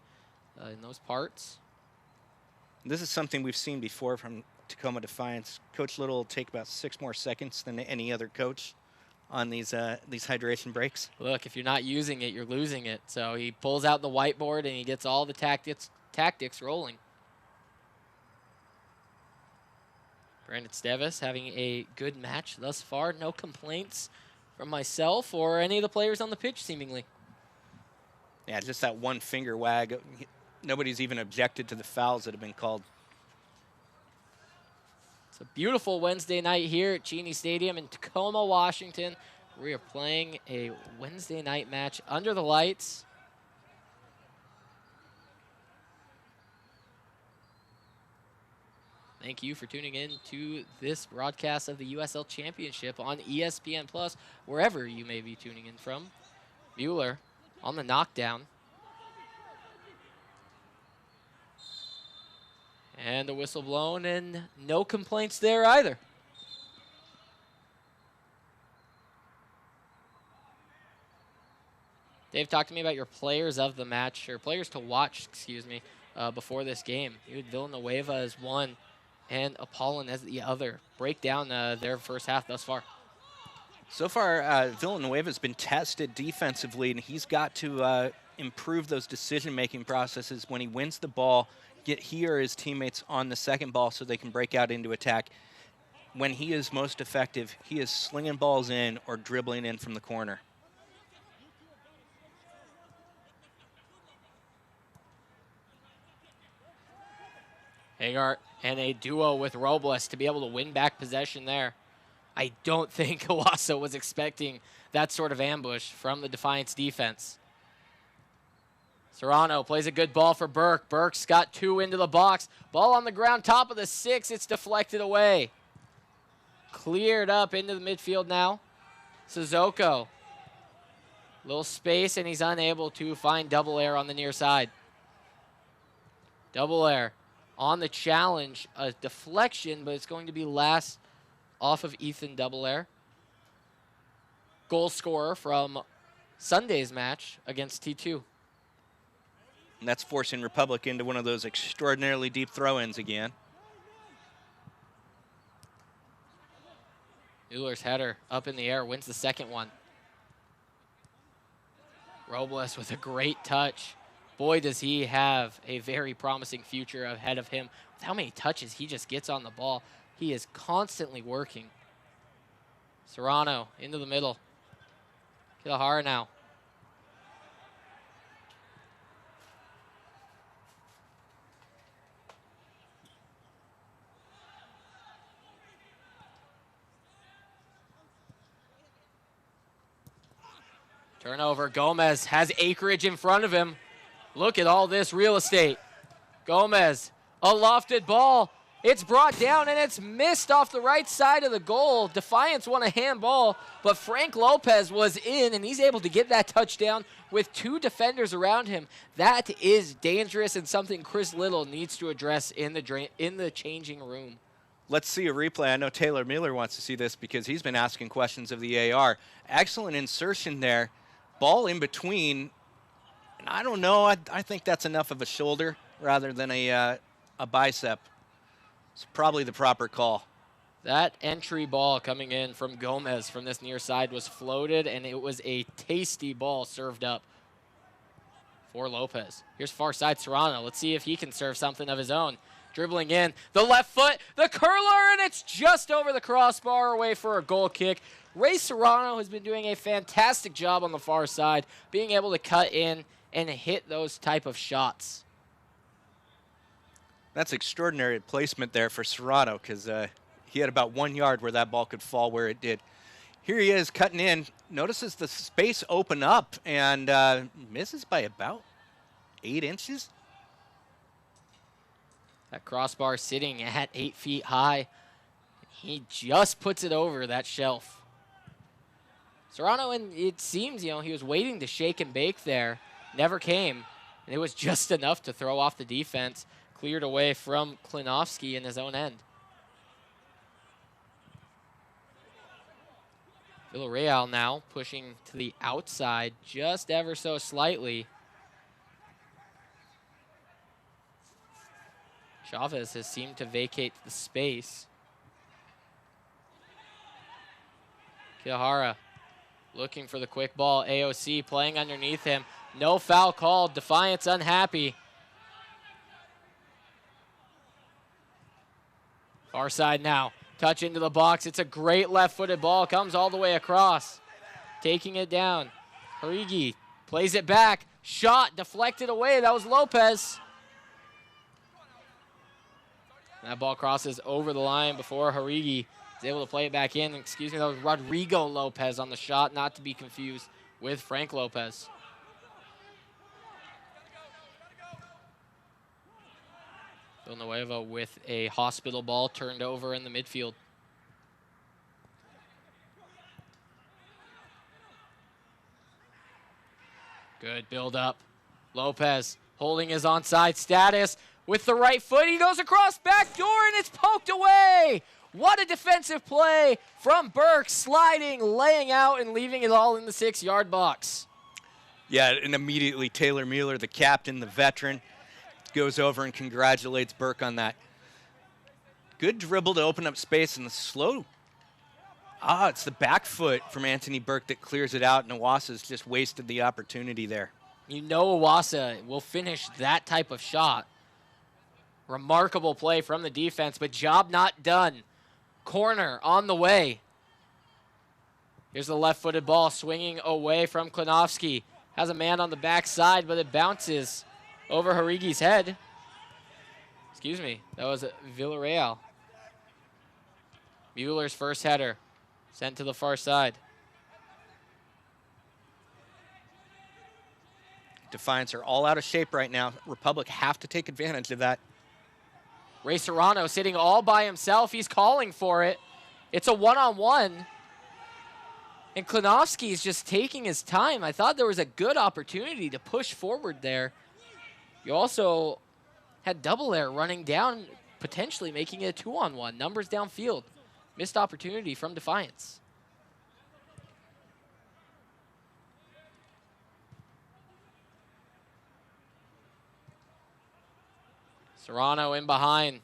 in those parts. This is something we've seen before from Tacoma Defiance. Coach Little will take about 6 more seconds than any other coach on these hydration breaks. Look, if you're not using it, you're losing it. So he pulls out the whiteboard and he gets all the tactics rolling. Brandon Stevis having a good match thus far. No complaints from myself or any of the players on the pitch, seemingly. Yeah, just that one finger wag. Nobody's even objected to the fouls that have been called. It's a beautiful Wednesday night here at Cheney Stadium in Tacoma, Washington. We are playing a Wednesday night match under the lights. Thank you for tuning in to this broadcast of the USL Championship on ESPN Plus, wherever you may be tuning in from. Mueller on the knockdown. And the whistle blown, and no complaints there either. Dave, talk to me about your players of the match, or players to watch, excuse me, before this game. You had Villanueva as one and Apollon as the other. Break down their first half thus far. So far, Villanueva's been tested defensively, and he's got to improve those decision-making processes when he wins the ball, get he or his teammates on the second ball so they can break out into attack. When he is most effective, he is slinging balls in or dribbling in from the corner. Hagar and a duo with Robles to be able to win back possession there. I don't think Owasso was expecting that sort of ambush from the Defiance defense. Serrano plays a good ball for Burke. Burke's got two into the box. Ball on the ground, top of the 6. It's deflected away. Cleared up into the midfield now. Sissoko. Little space, and he's unable to find Double Air on the near side. Double Air on the challenge. A deflection, but it's going to be last off of Ethan Double Air. Goal scorer from Sunday's match against T2. And that's forcing Republic into one of those extraordinarily deep throw-ins again. Mueller's header up in the air, wins the second one. Robles with a great touch. Boy, does he have a very promising future ahead of him. With how many touches he just gets on the ball, he is constantly working. Serrano into the middle. Kilahara now. Turnover. Gomez has acreage in front of him. Look at all this real estate. Gomez, a lofted ball. It's brought down and it's missed off the right side of the goal. Defiance won a handball, but Frank Lopez was in, and he's able to get that touchdown with two defenders around him. That is dangerous and something Chris Little needs to address in the changing room. Let's see a replay. I know Taylor Mueller wants to see this because he's been asking questions of the AR. Excellent insertion there. Ball in between. And I don't know. I think that's enough of a shoulder rather than a bicep. It's probably the proper call. That entry ball coming in from Gomez from this near side was floated, and it was a tasty ball served up for Lopez. Here's far side Serrano. Let's see if he can serve something of his own. Dribbling in, the left foot, the curler, and it's just over the crossbar away for a goal kick. Ray Serrano has been doing a fantastic job on the far side, being able to cut in and hit those type of shots. That's extraordinary placement there for Serrano because he had about 1 yard where that ball could fall where it did. Here he is cutting in, notices the space open up and misses by about 8 inches. That crossbar sitting at 8 feet high. He just puts it over that shelf. Serrano, and it seems, he was waiting to shake and bake there. Never came, and it was just enough to throw off the defense. Cleared away from Klinovsky in his own end. Villarreal now pushing to the outside just ever so slightly. Chavez has seemed to vacate the space. Kilahara looking for the quick ball. AOC playing underneath him. No foul called. Defiance unhappy. Far side now. Touch into the box. It's a great left-footed ball. Comes all the way across. Taking it down. Harigi plays it back. Shot deflected away. That was Lopez. That ball crosses over the line before Harigi is able to play it back in. Excuse me, that was Rodrigo Lopez on the shot, not to be confused with Frank Lopez. Villanueva with a hospital ball turned over in the midfield. Good build up. Lopez holding his onside status with the right foot. He goes across back door and it's poked away. What a defensive play from Burke, sliding, laying out, and leaving it all in the 6-yard box. Yeah, and immediately Taylor Mueller, the captain, the veteran, goes over and congratulates Burke on that. Good dribble to open up space, and the slow. It's the back foot from Anthony Burke that clears it out, and Owasa's just wasted the opportunity there. You know Owasa will finish that type of shot. Remarkable play from the defense, but job not done. Corner on the way. Here's the left-footed ball swinging away from Klinowski. Has a man on the backside, but it bounces over Harigi's head. Excuse me, that was Villarreal. Mueller's first header, sent to the far side. Defiance are all out of shape right now. Republic have to take advantage of that. Ray Serrano sitting all by himself. He's calling for it. It's a one-on-one. And Klinowski is just taking his time. I thought there was a good opportunity to push forward there. You also had Double Air running down, potentially making it a 2-on-1. Numbers downfield. Missed opportunity from Defiance. Serrano in behind.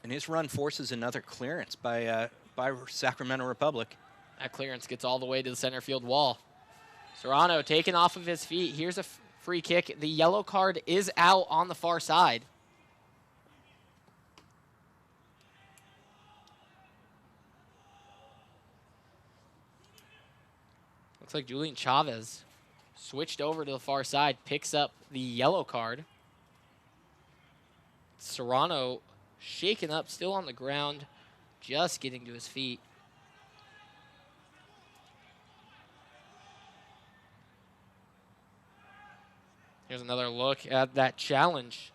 And his run forces another clearance by Sacramento Republic. That clearance gets all the way to the center field wall. Serrano taken off of his feet. Here's a free kick. The yellow card is out on the far side. Looks like Julian Chavez switched over to the far side, picks up the yellow card. Serrano shaken up, still on the ground, just getting to his feet. Here's another look at that challenge.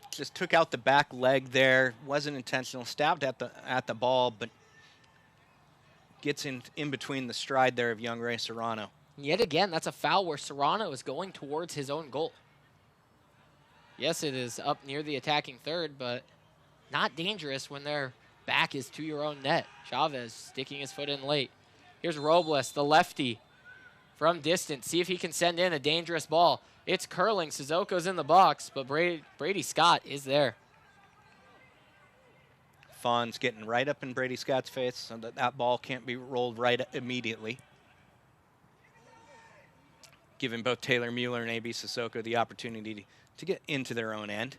Just took out the back leg there. Wasn't intentional. Stabbed at the ball, but gets in between the stride there of young Ray Serrano. Yet again, that's a foul where Serrano is going towards his own goal. Yes, it is up near the attacking third, but not dangerous when their back is to your own net. Chavez sticking his foot in late. Here's Robles, the lefty, from distance. See if he can send in a dangerous ball. It's curling. Sissoko's in the box, but Brady Scott is there. Fawn's getting right up in Brady Scott's face so that ball can't be rolled right immediately. Giving both Taylor Mueller and A.B. Sissoko the opportunity to get into their own end.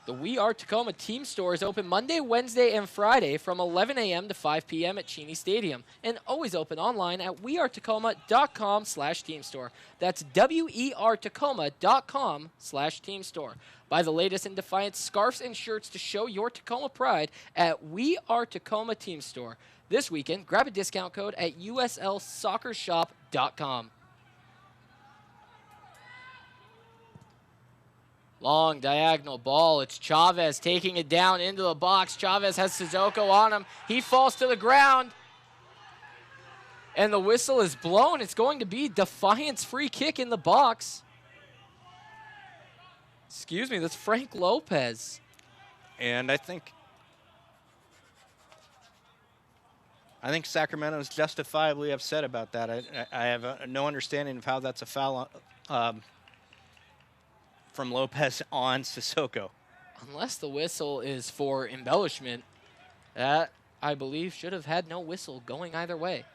The We Are Tacoma team store is open Monday, Wednesday, and Friday from 11 a.m. to 5 p.m. at Cheney Stadium, and always open online at wearetacoma.com/team store. That's wearetacoma.com/team store. Buy the latest in Defiance scarves and shirts to show your Tacoma pride at We Are Tacoma Team Store. This weekend, grab a discount code at uslsoccershop.com. Long diagonal ball. It's Chavez taking it down into the box. Chavez has Sissoko on him. He falls to the ground. And the whistle is blown. It's going to be Defiance free kick in the box. Excuse me, that's Frank Lopez. And I think Sacramento is justifiably upset about that. I have no understanding of how that's a foul from Lopez on Sissoko. Unless the whistle is for embellishment, that, I believe, should have had no whistle going either way.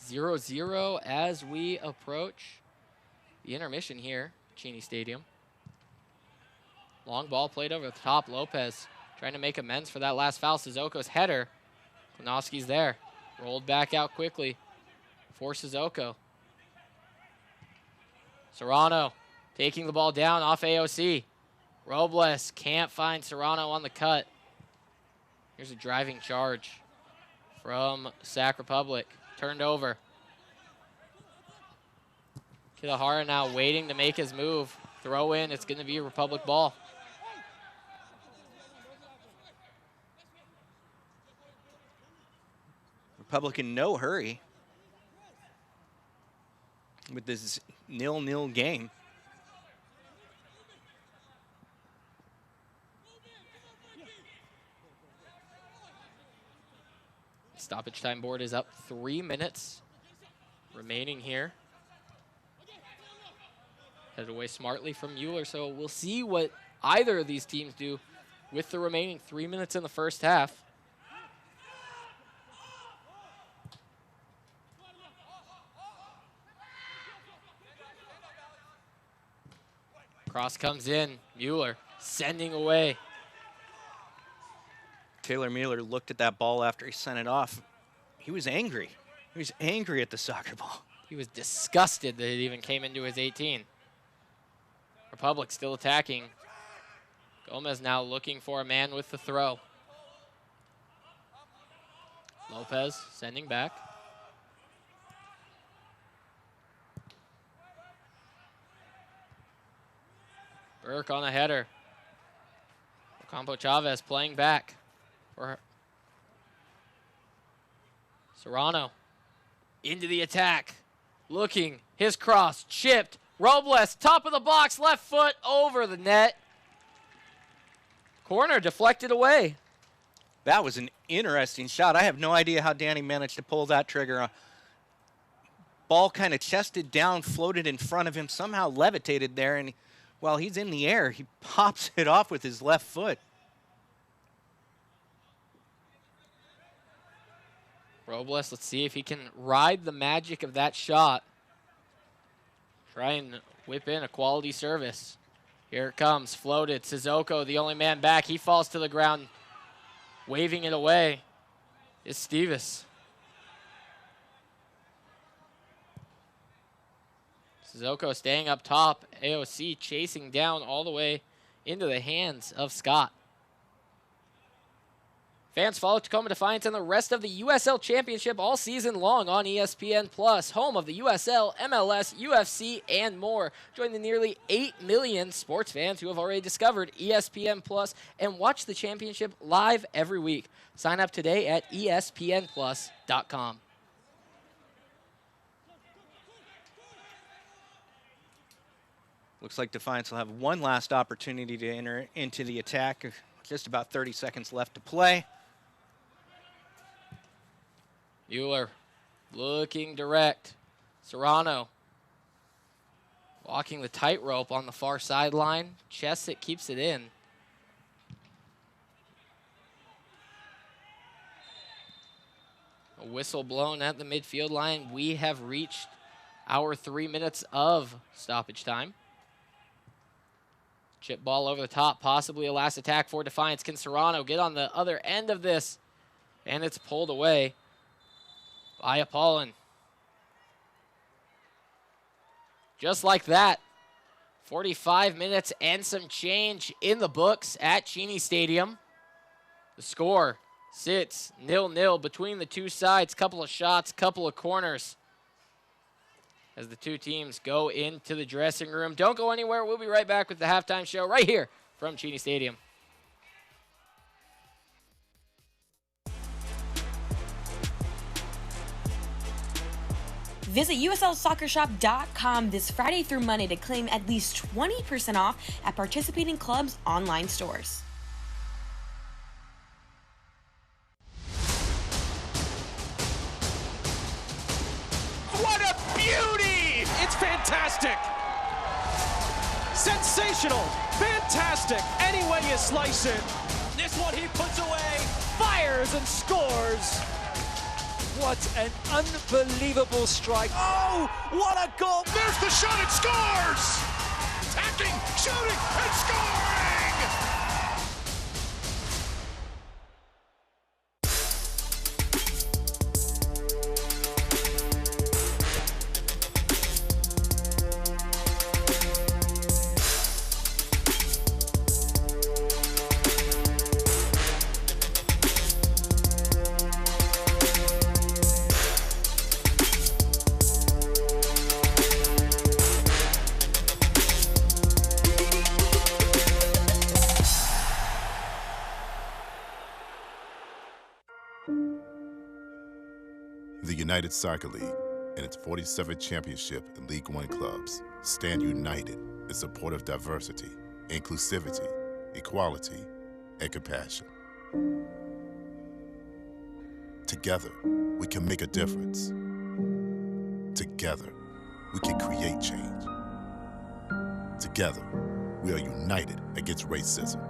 0-0 as we approach the intermission here, Cheney Stadium. Long ball played over the top. Lopez trying to make amends for that last foul. Sissoko's header. Klinowski's there. Rolled back out quickly for Sissoko. Serrano taking the ball down off AOC. Robles can't find Serrano on the cut. Here's a driving charge from Sac Republic. Turned over. Kitahara now waiting to make his move. Throw in, it's going to be a Republic ball. Republic in no hurry with this 0-0 game. Stoppage time board is up. 3 minutes remaining here. Headed away smartly from Mueller, so we'll see what either of these teams do with the remaining 3 minutes in the first half. Cross comes in. Mueller sending away. Taylor Mueller looked at that ball after he sent it off. He was angry. He was angry at the soccer ball. He was disgusted that it even came into his 18. Republic still attacking. Gomez now looking for a man with the throw. Lopez sending back. Burke on a header. Ocampo Chavez playing back for Serrano. Into the attack. Looking. His cross. Chipped. Robles, top of the box, left foot over the net. Corner deflected away. That was an interesting shot. I have no idea how Danny managed to pull that trigger. Ball kind of chested down, floated in front of him, somehow levitated there, and while he's in the air, he pops it off with his left foot. Robles, let's see if he can ride the magic of that shot. Try and whip in a quality service. Here it comes, floated. Sissoko, the only man back. He falls to the ground, waving it away. Is Stevis. Sissoko staying up top. AOC chasing down all the way into the hands of Scott. Fans, follow Tacoma Defiance and the rest of the USL Championship all season long on ESPN+, home of the USL, MLS, UFC, and more. Join the nearly 8 million sports fans who have already discovered ESPN+, and watch the championship live every week. Sign up today at espnplus.com. Looks like Defiance will have one last opportunity to enter into the attack. Just about 30 seconds left to play. Mueller looking direct. Serrano walking the tightrope on the far sideline. Chesset keeps it in. A whistle blown at the midfield line. We have reached our 3 minutes of stoppage time. Chip ball over the top, possibly a last attack for Defiance. Can Serrano get on the other end of this? And it's pulled away by Apollon. Just like that, 45 minutes and some change in the books at Cheney Stadium. The score sits 0-0 between the two sides. Couple of shots, couple of corners as the two teams go into the dressing room. Don't go anywhere. We'll be right back with the halftime show right here from Cheney Stadium. Visit USLSoccerShop.com this Friday through Monday to claim at least 20% off at participating clubs' online stores. What a beauty! It's fantastic! Sensational! Fantastic! Any way you slice it. This one he puts away, fires and scores! What an unbelievable strike. Oh, what a goal! There's the shot, it scores! Attacking, shooting, and scoring! The United Soccer League and its 47th championship in League One clubs stand united in support of diversity, inclusivity, equality, and compassion. Together, we can make a difference. Together, we can create change. Together, we are united against racism.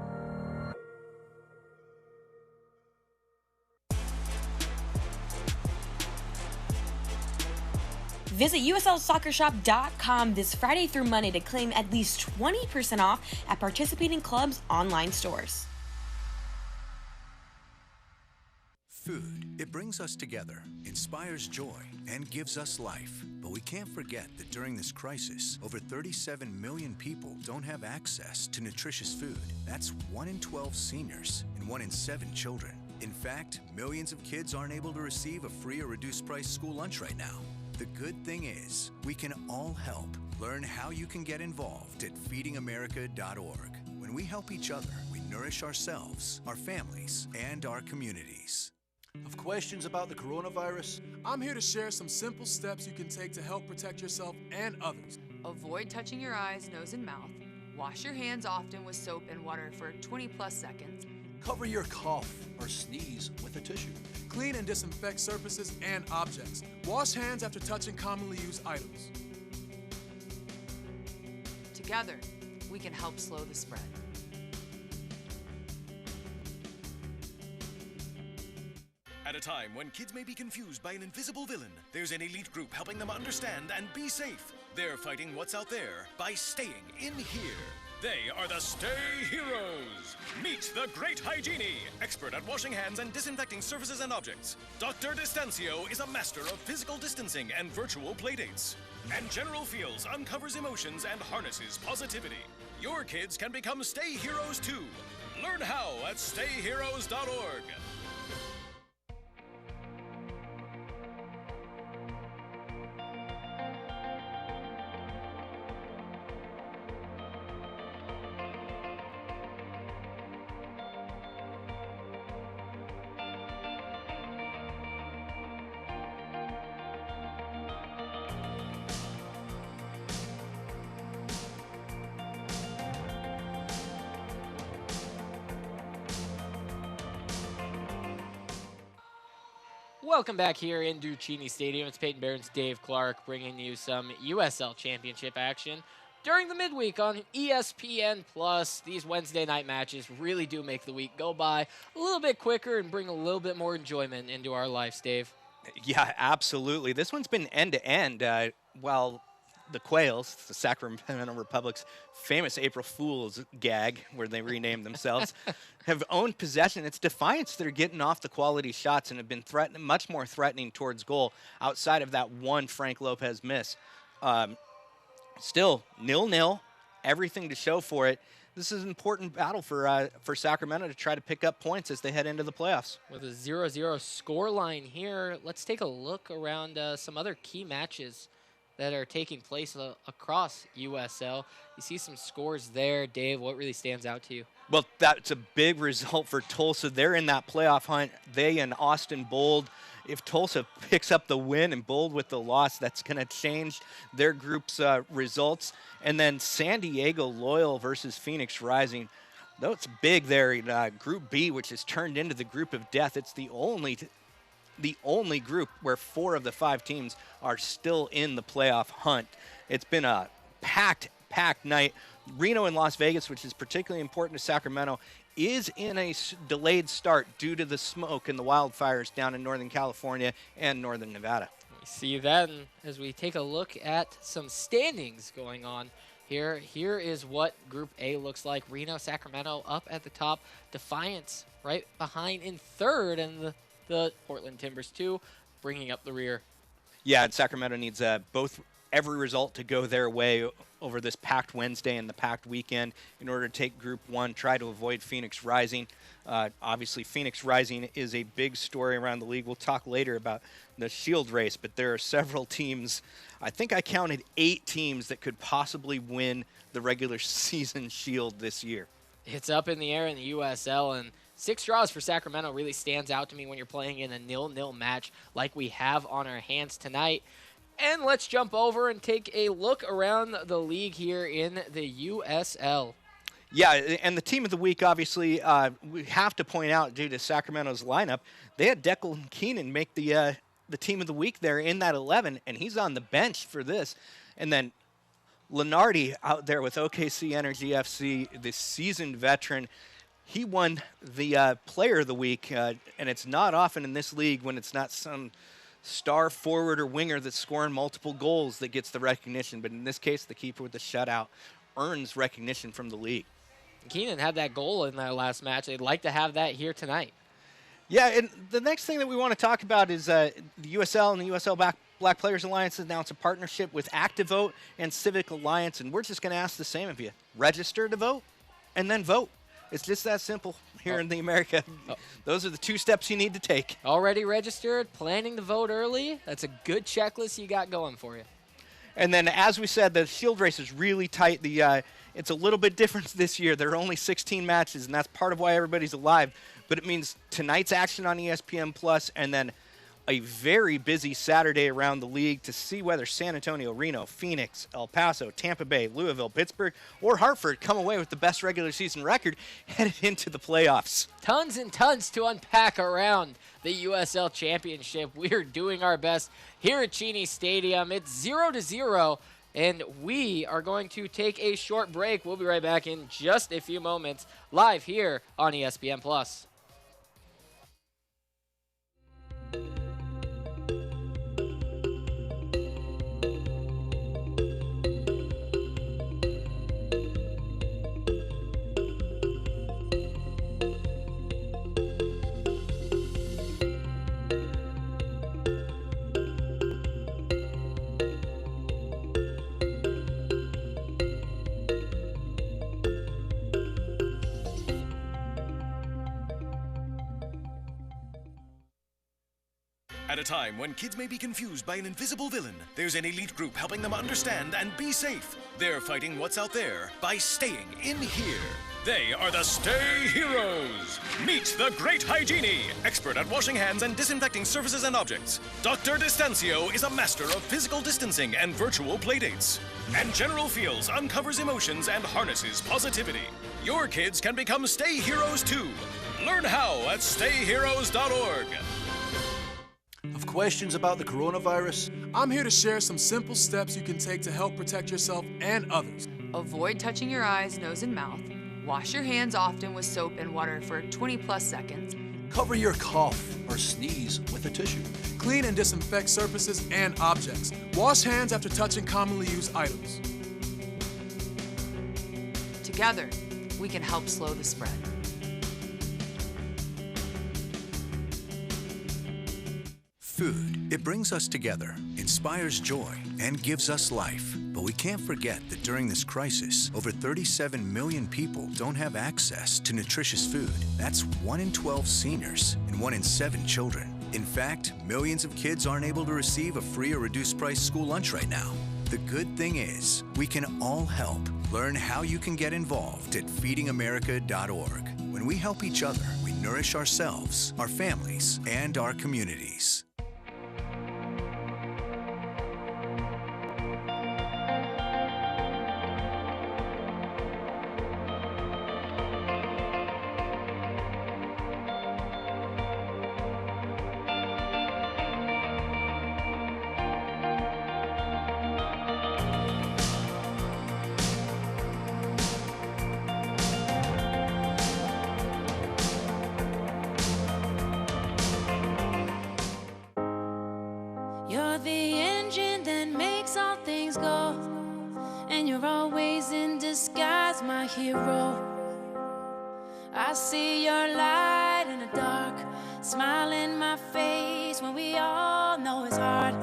Visit USLSoccerShop.com this Friday through Monday to claim at least 20% off at participating clubs' online stores. Food, it brings us together, inspires joy, and gives us life. But we can't forget that during this crisis, over 37 million people don't have access to nutritious food. That's 1 in 12 seniors and 1 in 7 children. In fact, millions of kids aren't able to receive a free or reduced price school lunch right now. The good thing is, we can all help. Learn how you can get involved at feedingamerica.org. When we help each other, we nourish ourselves, our families, and our communities. Have questions about the coronavirus? I'm here to share some simple steps you can take to help protect yourself and others. Avoid touching your eyes, nose, and mouth. Wash your hands often with soap and water for 20+ seconds. Cover your cough or sneeze with a tissue. Clean and disinfect surfaces and objects. Wash hands after touching commonly used items. Together, we can help slow the spread. At a time when kids may be confused by an invisible villain, there's an elite group helping them understand and be safe. They're fighting what's out there by staying in here. They are the Stay Heroes. Meet the Great Hygiene, expert at washing hands and disinfecting surfaces and objects. Dr. Distancio is a master of physical distancing and virtual playdates. And General Fields uncovers emotions and harnesses positivity. Your kids can become Stay Heroes too. Learn how at stayheroes.org. Welcome back here in Duccini Stadium. It's Peyton Barron's Dave Clark bringing you some USL Championship action during the midweek on ESPN+. These Wednesday night matches really do make the week go by a little bit quicker and bring a little bit more enjoyment into our lives, Dave. Yeah, absolutely. This one's been end-to-end. Well, the Quails, the Sacramento Republic's famous April Fool's gag, where they renamed themselves, have owned possession. It's Defiance that are getting off the quality shots and have been much more threatening towards goal outside of that one Frank Lopez miss. Still, 0-0, everything to show for it. This is an important battle for Sacramento to try to pick up points as they head into the playoffs. With a 0-0 scoreline here, let's take a look around some other key matches that are taking place across USL. You see some scores there. Dave, what really stands out to you? Well, that's a big result for Tulsa. They're in that playoff hunt. They and Austin Bold. If Tulsa picks up the win and Bold with the loss, that's going to change their group's results. And then San Diego Loyal versus Phoenix Rising. Though it's big there in Group B, which has turned into the group of death. It's the only group where 4 of the 5 teams are still in the playoff hunt. It's been a packed night. Reno and Las Vegas, which is particularly important to Sacramento, is in a delayed start due to the smoke and the wildfires down in Northern California and Northern Nevada. We see that as we take a look at some standings going on here. Here is what Group A looks like. Reno, Sacramento up at the top. Defiance right behind in third, and the Portland Timbers too, bringing up the rear. Yeah, and Sacramento needs every result to go their way over this packed Wednesday and the packed weekend in order to take Group 1, try to avoid Phoenix Rising. Obviously, Phoenix Rising is a big story around the league. We'll talk later about the Shield race, but there are several teams. I think I counted 8 teams that could possibly win the regular season Shield this year. It's up in the air in the USL, and 6 draws for Sacramento really stands out to me when you're playing in a 0-0 match like we have on our hands tonight. And let's jump over and take a look around the league here in the USL. Yeah, and the team of the week, obviously, we have to point out, due to Sacramento's lineup, they had Declan Keenan make the team of the week there in that 11, and he's on the bench for this. And then Lenardi out there with OKC Energy FC, the seasoned veteran. He won the player of the week, and it's not often in this league when it's not some star forward or winger that's scoring multiple goals that gets the recognition. But in this case, the keeper with the shutout earns recognition from the league. Keenan had that goal in that last match. They'd like to have that here tonight. Yeah, and the next thing that we want to talk about is the USL and the USL Black Players Alliance announced a partnership with ActiVote and Civic Alliance, and we're just going to ask the same of you. Register to vote, and then vote. It's just that simple here in the America. Those are the 2 steps you need to take. Already registered, planning to vote early. That's a good checklist you got going for you. And then, as we said, the Shield race is really tight. It's a little bit different this year. There are only 16 matches, and that's part of why everybody's alive. But it means tonight's action on ESPN Plus, and then a very busy Saturday around the league to see whether San Antonio, Reno, Phoenix, El Paso, Tampa Bay, Louisville, Pittsburgh, or Hartford come away with the best regular season record headed into the playoffs. Tons and tons to unpack around the USL Championship. We're doing our best here at Cheney Stadium. It's 0-0, and we are going to take a short break. We'll be right back in just a few moments, live here on ESPN Plus. At a time when kids may be confused by an invisible villain, there's an elite group helping them understand and be safe. They're fighting what's out there by staying in here. They are the Stay Heroes. Meet the Great Hygiene, expert at washing hands and disinfecting surfaces and objects. Dr. Distancio is a master of physical distancing and virtual playdates. And General Fields uncovers emotions and harnesses positivity. Your kids can become Stay Heroes too. Learn how at stayheroes.org. Have questions about the coronavirus? I'm here to share some simple steps you can take to help protect yourself and others. Avoid touching your eyes, nose, and mouth. Wash your hands often with soap and water for 20+ seconds. Cover your cough or sneeze with a tissue. Clean and disinfect surfaces and objects. Wash hands after touching commonly used items. Together, we can help slow the spread. Food, it brings us together, inspires joy, and gives us life. But we can't forget that during this crisis, over 37 million people don't have access to nutritious food. That's 1 in 12 seniors and 1 in 7 children. In fact, millions of kids aren't able to receive a free or reduced price school lunch right now. The good thing is, we can all help. Learn how you can get involved at feedingamerica.org. When we help each other, we nourish ourselves, our families, and our communities. You're the engine that makes all things go, and you're always in disguise, my hero. I see your light in the dark, smile in my face when we all know it's hard.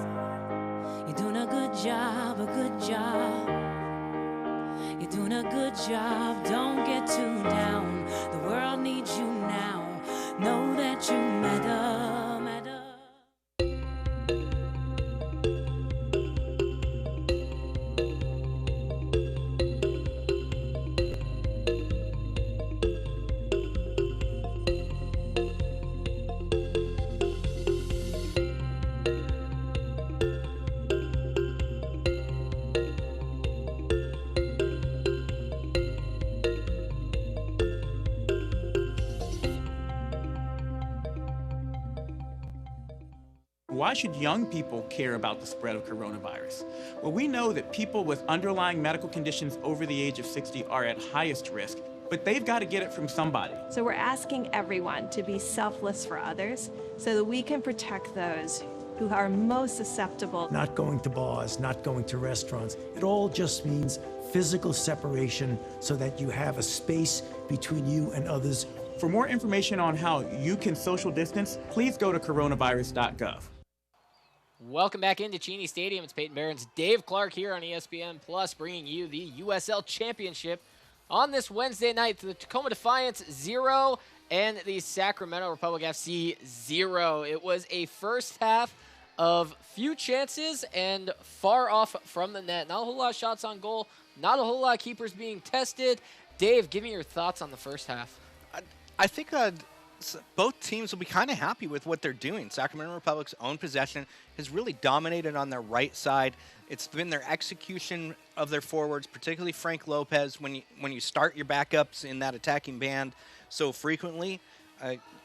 You're doing a good job, a good job. You're doing a good job, don't get too down. The world needs you now, know that you matter. Why should young people care about the spread of coronavirus? Well, we know that people with underlying medical conditions over the age of 60 are at highest risk, but they've got to get it from somebody. So we're asking everyone to be selfless for others so that we can protect those who are most susceptible. Not going to bars, not going to restaurants. It all just means physical separation so that you have a space between you and others. For more information on how you can social distance, please go to coronavirus.gov. Welcome back into Cheney Stadium. It's Peyton Barron's Dave Clark here on ESPN Plus, bringing you the USL Championship on this Wednesday night. The Tacoma Defiance 0 and the Sacramento Republic FC 0. It was a first half of few chances and far off from the net. Not a whole lot of shots on goal. Not a whole lot of keepers being tested. Dave, give me your thoughts on the first half. I think both teams will be kind of happy with what they're doing. Sacramento Republic's own possession has really dominated on their right side. It's been their execution of their forwards, particularly Frank Lopez. When you start your backups in that attacking band so frequently,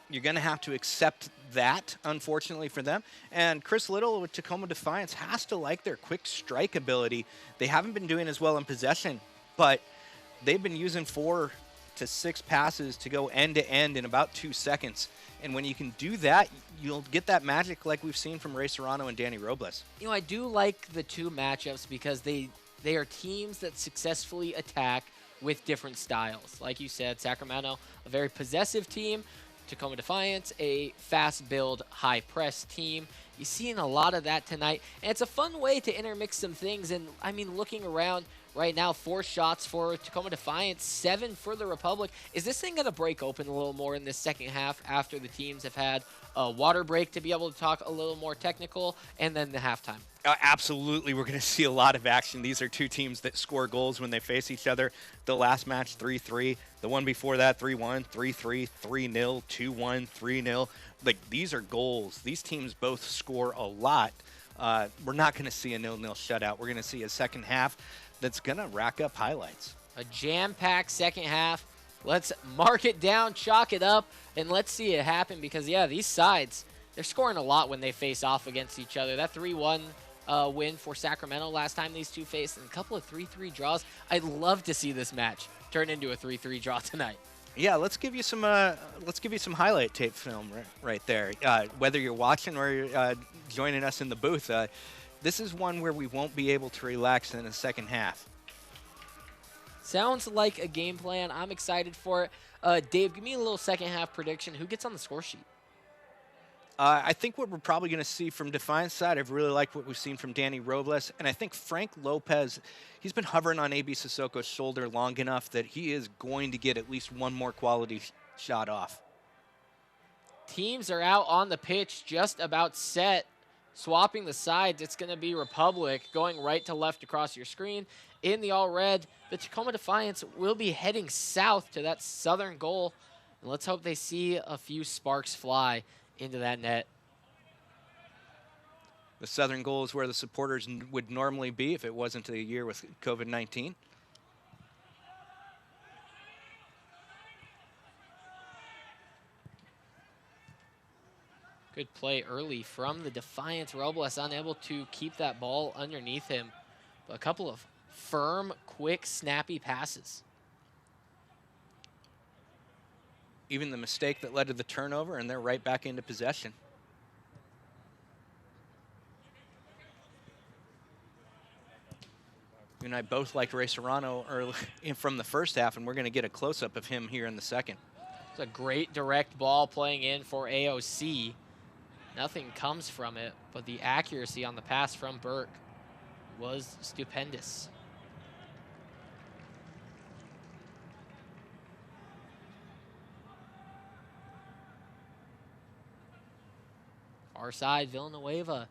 you're going to have to accept that, unfortunately for them. And Chris Little with Tacoma Defiance has to like their quick strike ability. They haven't been doing as well in possession, but they've been using 4 to 6 passes to go end-to-end in about 2 seconds. And when you can do that, you'll get that magic like we've seen from Ray Serrano and Danny Robles. You know, I do like the two matchups because they are teams that successfully attack with different styles. Like you said, Sacramento, a very possessive team. Tacoma Defiance, a fast build, high press team. You're seeing a lot of that tonight. And it's a fun way to intermix some things. And, I mean, looking around right now, 4 shots for Tacoma Defiance, 7 for the Republic. Is this thing going to break open a little more in this second half after the teams have had a water break to be able to talk a little more technical, and then the halftime? Absolutely, we're going to see a lot of action. These are two teams that score goals when they face each other. The last match, 3-3. The one before that, 3-1, 3-3, 3-0, 2-1, 3-0. Like, these are goals. These teams both score a lot. We're not going to see a 0-0 shutout. We're going to see a second half that's going to rack up highlights. A jam-packed second half. Let's mark it down, chalk it up, and let's see it happen because, yeah, these sides, they're scoring a lot when they face off against each other. That 3-1 win for Sacramento last time these two faced, and a couple of 3-3 draws. I'd love to see this match turn into a 3-3 draw tonight. Yeah, let's give you some highlight tape film right there. Whether you're watching or you're joining us in the booth, this is one where we won't be able to relax in the second half. Sounds like a game plan. I'm excited for it. Dave, give me a little second half prediction. Who gets on the score sheet? I think what we're probably going to see from Defiance side, I've really liked what we've seen from Danny Robles. And I think Frank Lopez, he's been hovering on A.B. Sissoko's shoulder long enough that he is going to get at least one more quality shot off. Teams are out on the pitch, just about set. Swapping the sides, it's going to be Republic going right to left across your screen. In the all-red, the Tacoma Defiance will be heading south to that southern goal. And let's hope they see a few sparks fly into that net. The southern goal is where the supporters would normally be if it wasn't a year with COVID-19. Good play early from the Defiance. Robles unable to keep that ball underneath him. But a couple of firm, quick, snappy passes. Even the mistake that led to the turnover, and they're right back into possession. You and I both liked Ray Serrano early from the first half, and we're going to get a close-up of him here in the second. It's a great direct ball playing in for AOC. Nothing comes from it, but the accuracy on the pass from Burke was stupendous. Far side, Villanueva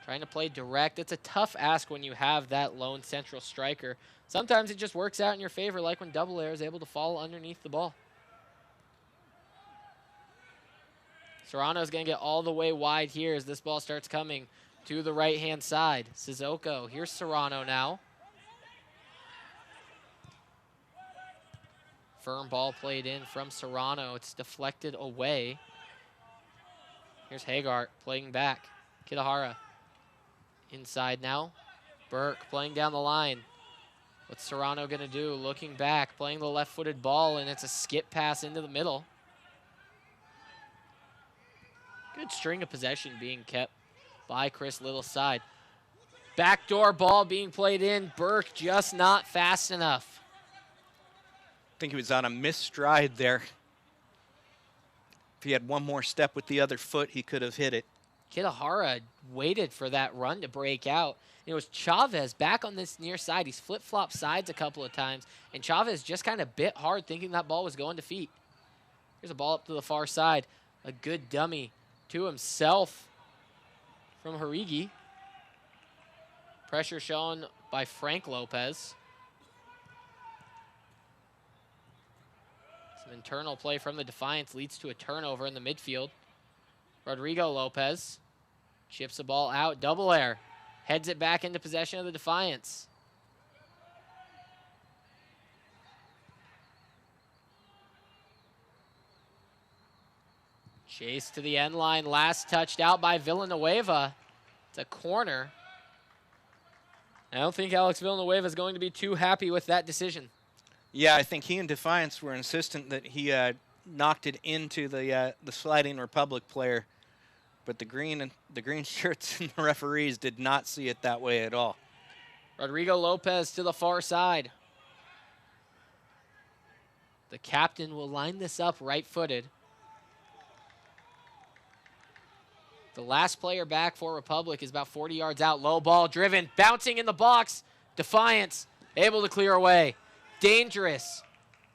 trying to play direct. It's a tough ask when you have that lone central striker. Sometimes it just works out in your favor, like when Double Air is able to fall underneath the ball. Serrano's going to get all the way wide here as this ball starts coming to the right-hand side. Sissoko, here's Serrano now. Firm ball played in from Serrano. It's deflected away. Here's Hagart playing back. Kitahara inside now. Burke playing down the line. What's Serrano going to do? Looking back, playing the left-footed ball, and it's a skip pass into the middle. Good string of possession being kept by Chris Little's side. Backdoor ball being played in. Burke just not fast enough. I think he was on a misstride there. If he had one more step with the other foot, he could have hit it. Kitahara waited for that run to break out. It was Chavez back on this near side. He's flip-flopped sides a couple of times, and Chavez just kind of bit hard thinking that ball was going to feet. Here's a ball up to the far side. A good dummy to himself from Harigi. Pressure shown by Frank Lopez. Some internal play from the Defiance leads to a turnover in the midfield. Rodrigo Lopez chips the ball out. Double air. Heads it back into possession of the Defiance. Chase to the end line. Last touched out by Villanueva. It's a corner. I don't think Alex Villanueva is going to be too happy with that decision. Yeah, I think he and Defiance were insistent that he knocked it into the sliding Republic player, but the green shirts and the referees did not see it that way at all. Rodrigo Lopez to the far side. The captain will line this up right-footed. The last player back for Republic is about 40 yards out. Low ball driven, bouncing in the box. Defiance able to clear away. Dangerous.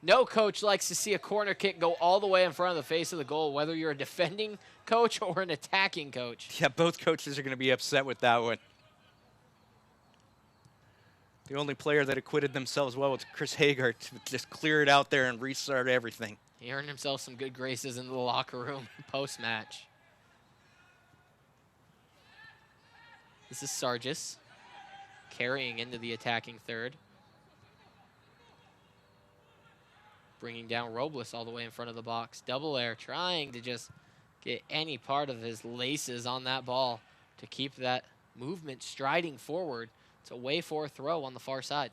No coach likes to see a corner kick go all the way in front of the face of the goal, whether you're a defending coach or an attacking coach. Yeah, both coaches are going to be upset with that one. The only player that acquitted themselves well was Chris Hagart to just clear it out there and restart everything. He earned himself some good graces in the locker room post-match. This is Sargis carrying into the attacking third. Bringing down Robles all the way in front of the box. Double air, trying to just get any part of his laces on that ball to keep that movement striding forward. It's a way for a throw on the far side.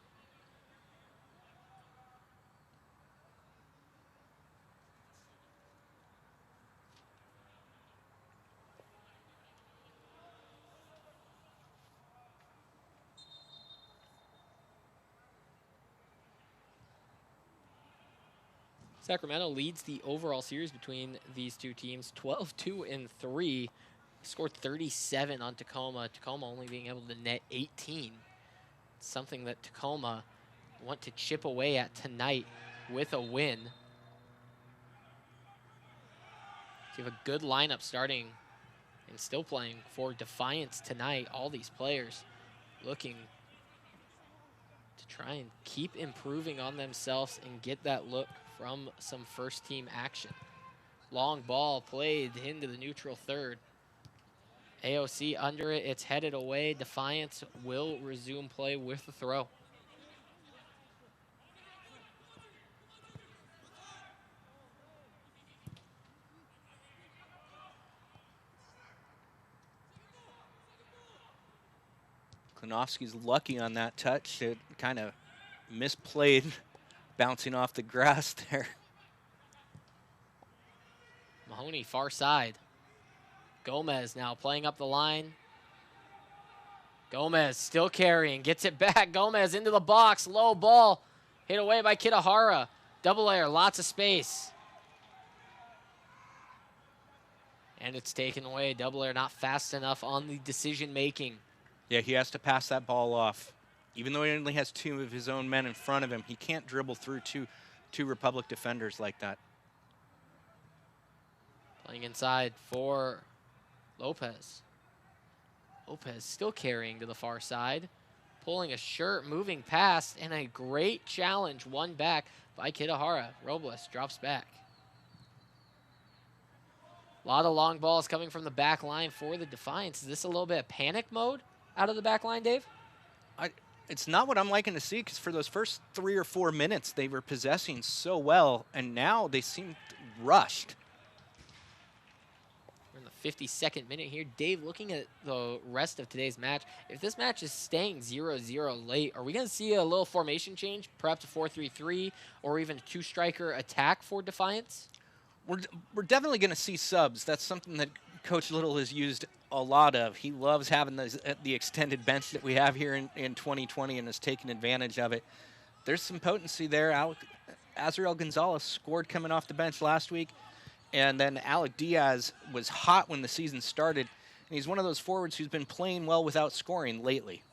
Sacramento leads the overall series between these two teams, 12-2-3. Scored 37 on Tacoma. Tacoma only being able to net 18. Something that Tacoma want to chip away at tonight with a win. So you have a good lineup starting and still playing for Defiance tonight. All these players looking to try and keep improving on themselves and get that look from some first-team action. Long ball played into the neutral third. AOC under it. It's headed away. Defiance will resume play with the throw. Klinowski's lucky on that touch. It kind of misplayed, bouncing off the grass there. Mahoney, far side. Gomez now playing up the line. Gomez still carrying, gets it back. Gomez into the box, low ball. Hit away by Kitahara. Double air, lots of space. And it's taken away. Double air not fast enough on the decision making. Yeah, he has to pass that ball off. Even though he only has two of his own men in front of him, he can't dribble through two Republic defenders like that. Playing inside for Lopez. Lopez still carrying to the far side. Pulling a shirt, moving past, and a great challenge won back by Kitahara. Robles drops back. A lot of long balls coming from the back line for the Defiance. Is this a little bit of panic mode out of the back line, Dave? It's not what I'm liking to see, because for those first 3 or 4 minutes, they were possessing so well, and now they seem rushed. We're in the 52nd minute here. Dave, looking at the rest of today's match, if this match is staying 0-0 late, are we going to see a little formation change, perhaps a 4-3-3, or even a two-striker attack for Defiance? We're definitely going to see subs. That's something that Coach Little has used a lot of. He loves having the extended bench that we have here in 2020 and has taken advantage of it. There's some potency there. Azrael Gonzalez scored coming off the bench last week, and then Alec Diaz was hot when the season started, and he's one of those forwards who's been playing well without scoring lately.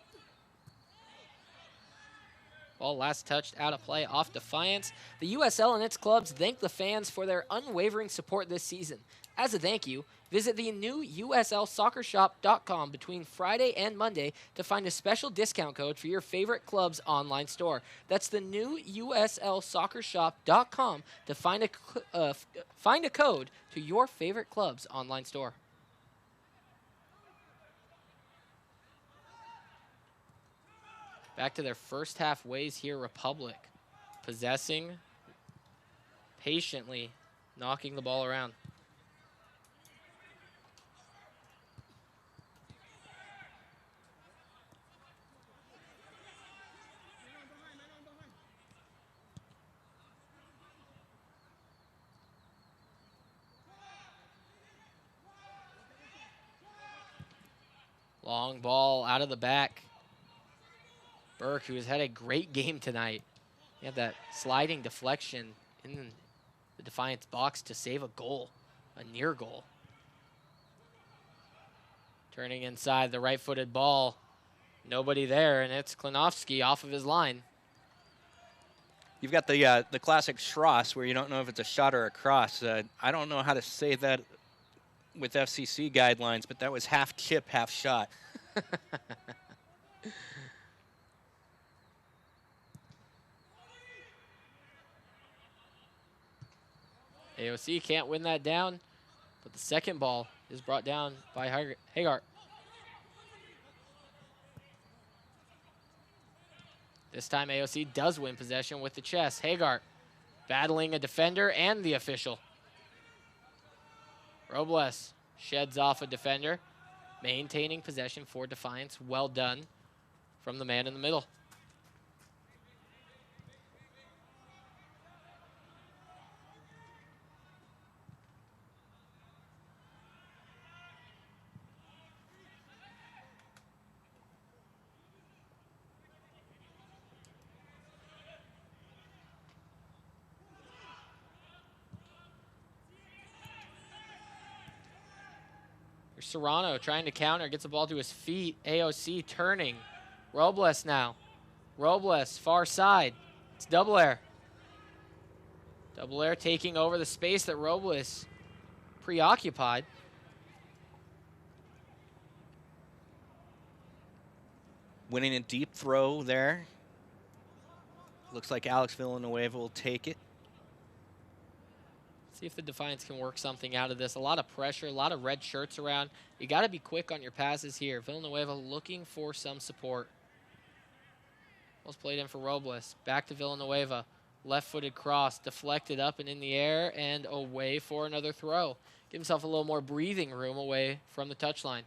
Ball last touched out of play off Defiance. The USL and its clubs thank the fans for their unwavering support this season. As a thank you, visit the new USLsoccershop.com between Friday and Monday to find a special discount code for your favorite club's online store. That's the new USLsoccershop.com to find a code to your favorite club's online store. Back to their first half ways here, Republic. Possessing, patiently knocking the ball around. Long ball out of the back. Burke, who has had a great game tonight. He had that sliding deflection in the Defiance box to save a goal, a near goal. Turning inside, the right-footed ball. Nobody there, and it's Klinowski off of his line. You've got the classic Schross, where you don't know if it's a shot or a cross. I don't know how to say that with FCC guidelines, but that was half chip, half shot. AOC can't win that down, but the second ball is brought down by Hagar. This time AOC does win possession with the chest. Hagar battling a defender and the official. Robles sheds off a defender, maintaining possession for Defiance. Well done from the man in the middle. Serrano trying to counter, gets the ball to his feet. AOC turning. Robles now. Robles, far side. It's Double Air. Double Air taking over the space that Robles preoccupied. Winning a deep throw there. Looks like Alex Villanueva will take it. See if the Defiance can work something out of this. A lot of pressure, a lot of red shirts around. You got to be quick on your passes here. Villanueva looking for some support. Ball's played in for Robles. Back to Villanueva. Left-footed cross, deflected up and in the air and away for another throw. Give himself a little more breathing room away from the touchline.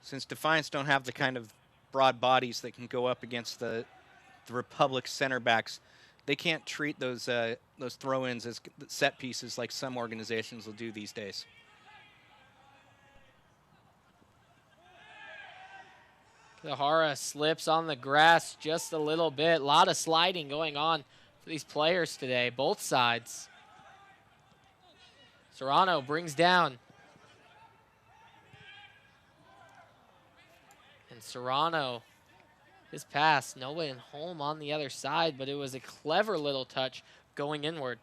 Since Defiance don't have the kind of broad bodies that can go up against the Republic center backs, they can't treat those throw-ins as set pieces like some organizations will do these days. Kahara slips on the grass just a little bit. A lot of sliding going on for these players today, both sides. Serrano brings down. And Serrano, his pass, no way and home on the other side, but it was a clever little touch going inward.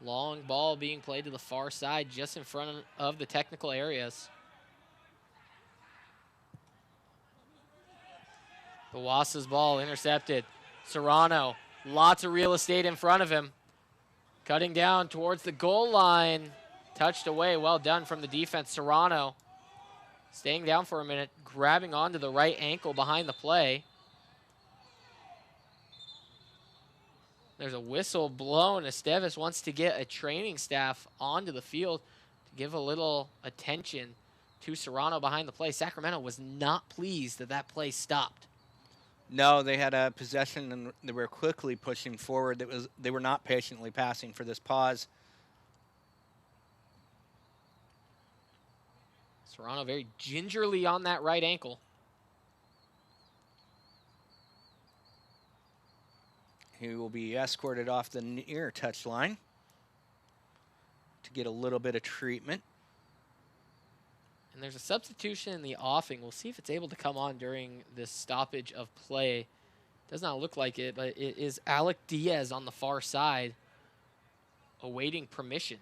Long ball being played to the far side, just in front of the technical areas. The Wasa's ball intercepted. Serrano, lots of real estate in front of him. Cutting down towards the goal line. Touched away, well done from the defense. Serrano staying down for a minute, grabbing onto the right ankle behind the play. There's a whistle blown. Esteves wants to get a training staff onto the field to give a little attention to Serrano behind the play. Sacramento was not pleased that that play stopped. No, they had a possession and they were quickly pushing forward. They were not patiently passing for this pause. Serrano very gingerly on that right ankle. He will be escorted off the near touchline to get a little bit of treatment. And there's a substitution in the offing. We'll see if it's able to come on during this stoppage of play. Does not look like it, but it is Alec Diaz on the far side awaiting permission.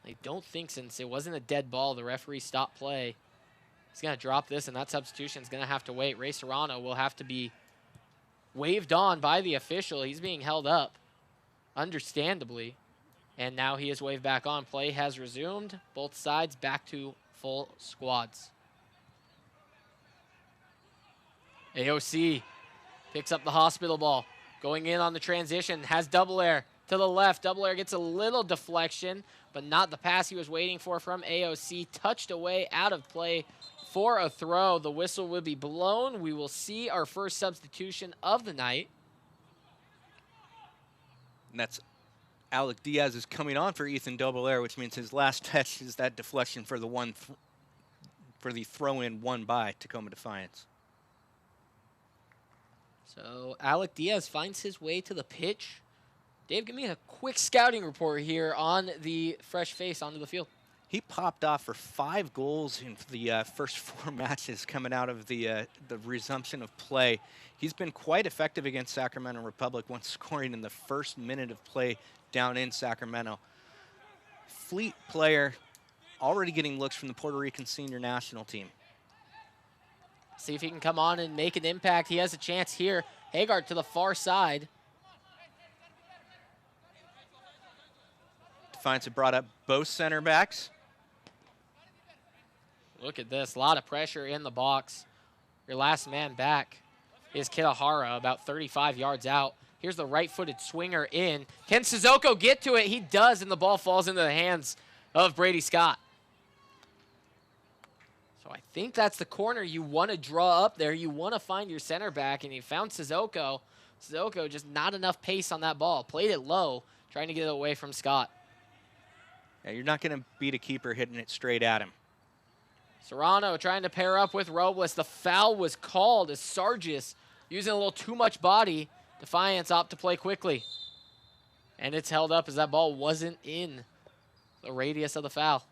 I don't think, since it wasn't a dead ball, the referee stopped play. He's going to drop this, and that substitution is going to have to wait. Ray Serrano will have to be waved on by the official. He's being held up, understandably. And now he is waved back on. Play has resumed. Both sides back to full squads. AOC picks up the hospital ball. Going in on the transition. Has Double Air to the left. Double Air gets a little deflection, but not the pass he was waiting for from AOC. Touched away, out of play for a throw. The whistle will be blown. We will see our first substitution of the night. And that's Alec Diaz is coming on for Ethan Double Air, which means his last touch is that deflection for the throw-in won by Tacoma Defiance. So Alec Diaz finds his way to the pitch. Dave, give me a quick scouting report here on the fresh face onto the field. He popped off for 5 goals in the first 4 matches coming out of the resumption of play. He's been quite effective against Sacramento Republic, once scoring in the first minute of play down in Sacramento. Fleet player, already getting looks from the Puerto Rican senior national team. See if he can come on and make an impact. He has a chance here. Haggard to the far side. Defiance have brought up both center backs. Look at this, a lot of pressure in the box. Your last man back is Kitahara, about 35 yards out. Here's the right-footed swinger in. Can Sissoko get to it? He does, and the ball falls into the hands of Brady Scott. So I think that's the corner you want to draw up there. You want to find your center back, and he found Sissoko. Sissoko just not enough pace on that ball. Played it low, trying to get it away from Scott. Yeah, you're not going to beat a keeper hitting it straight at him. Serrano trying to pair up with Robles. The foul was called as Sargis using a little too much body. Defiance opt to play quickly. And it's held up as that ball wasn't in the radius of the foul.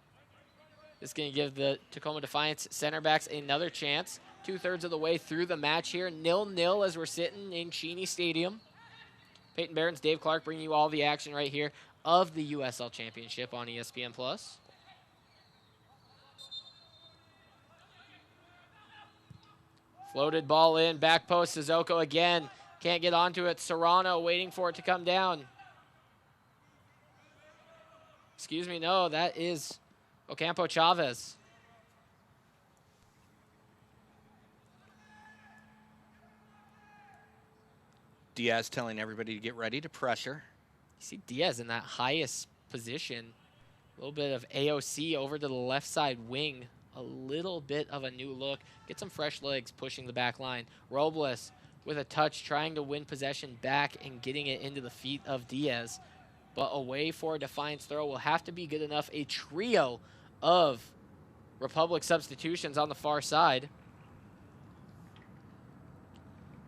This is going to give the Tacoma Defiance center backs another chance. 2/3 of the way through the match here. 0-0 as we're sitting in Cheney Stadium. Peyton Barron's Dave Clark bringing you all the action right here of the USL Championship on ESPN+. Floated ball in, back post, Sissoko again. Can't get onto it. Serrano waiting for it to come down. Excuse me, no, that is Ocampo Chavez. Diaz telling everybody to get ready to pressure. You see Diaz in that highest position. A little bit of AOC over to the left side wing. A little bit of a new look. Get some fresh legs pushing the back line. Robles with a touch, trying to win possession back and getting it into the feet of Diaz. But away for a Defiance throw will have to be good enough. A trio of Republic substitutions on the far side.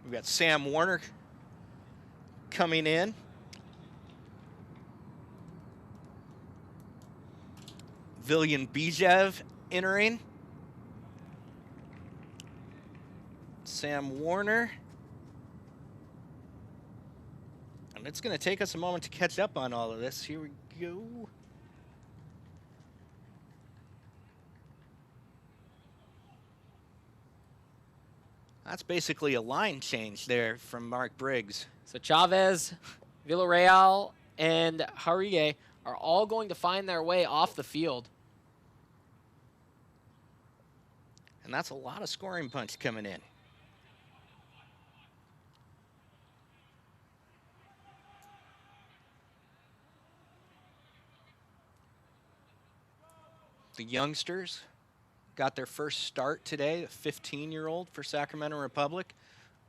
We've got Sam Warner coming in. Villian Bijev entering. Sam Warner. And it's going to take us a moment to catch up on all of this. Here we go. That's basically a line change there from Mark Briggs. So Chavez, Villarreal, and Harige are all going to find their way off the field. And that's a lot of scoring punch coming in. The youngsters got their first start today. A 15-year-old for Sacramento Republic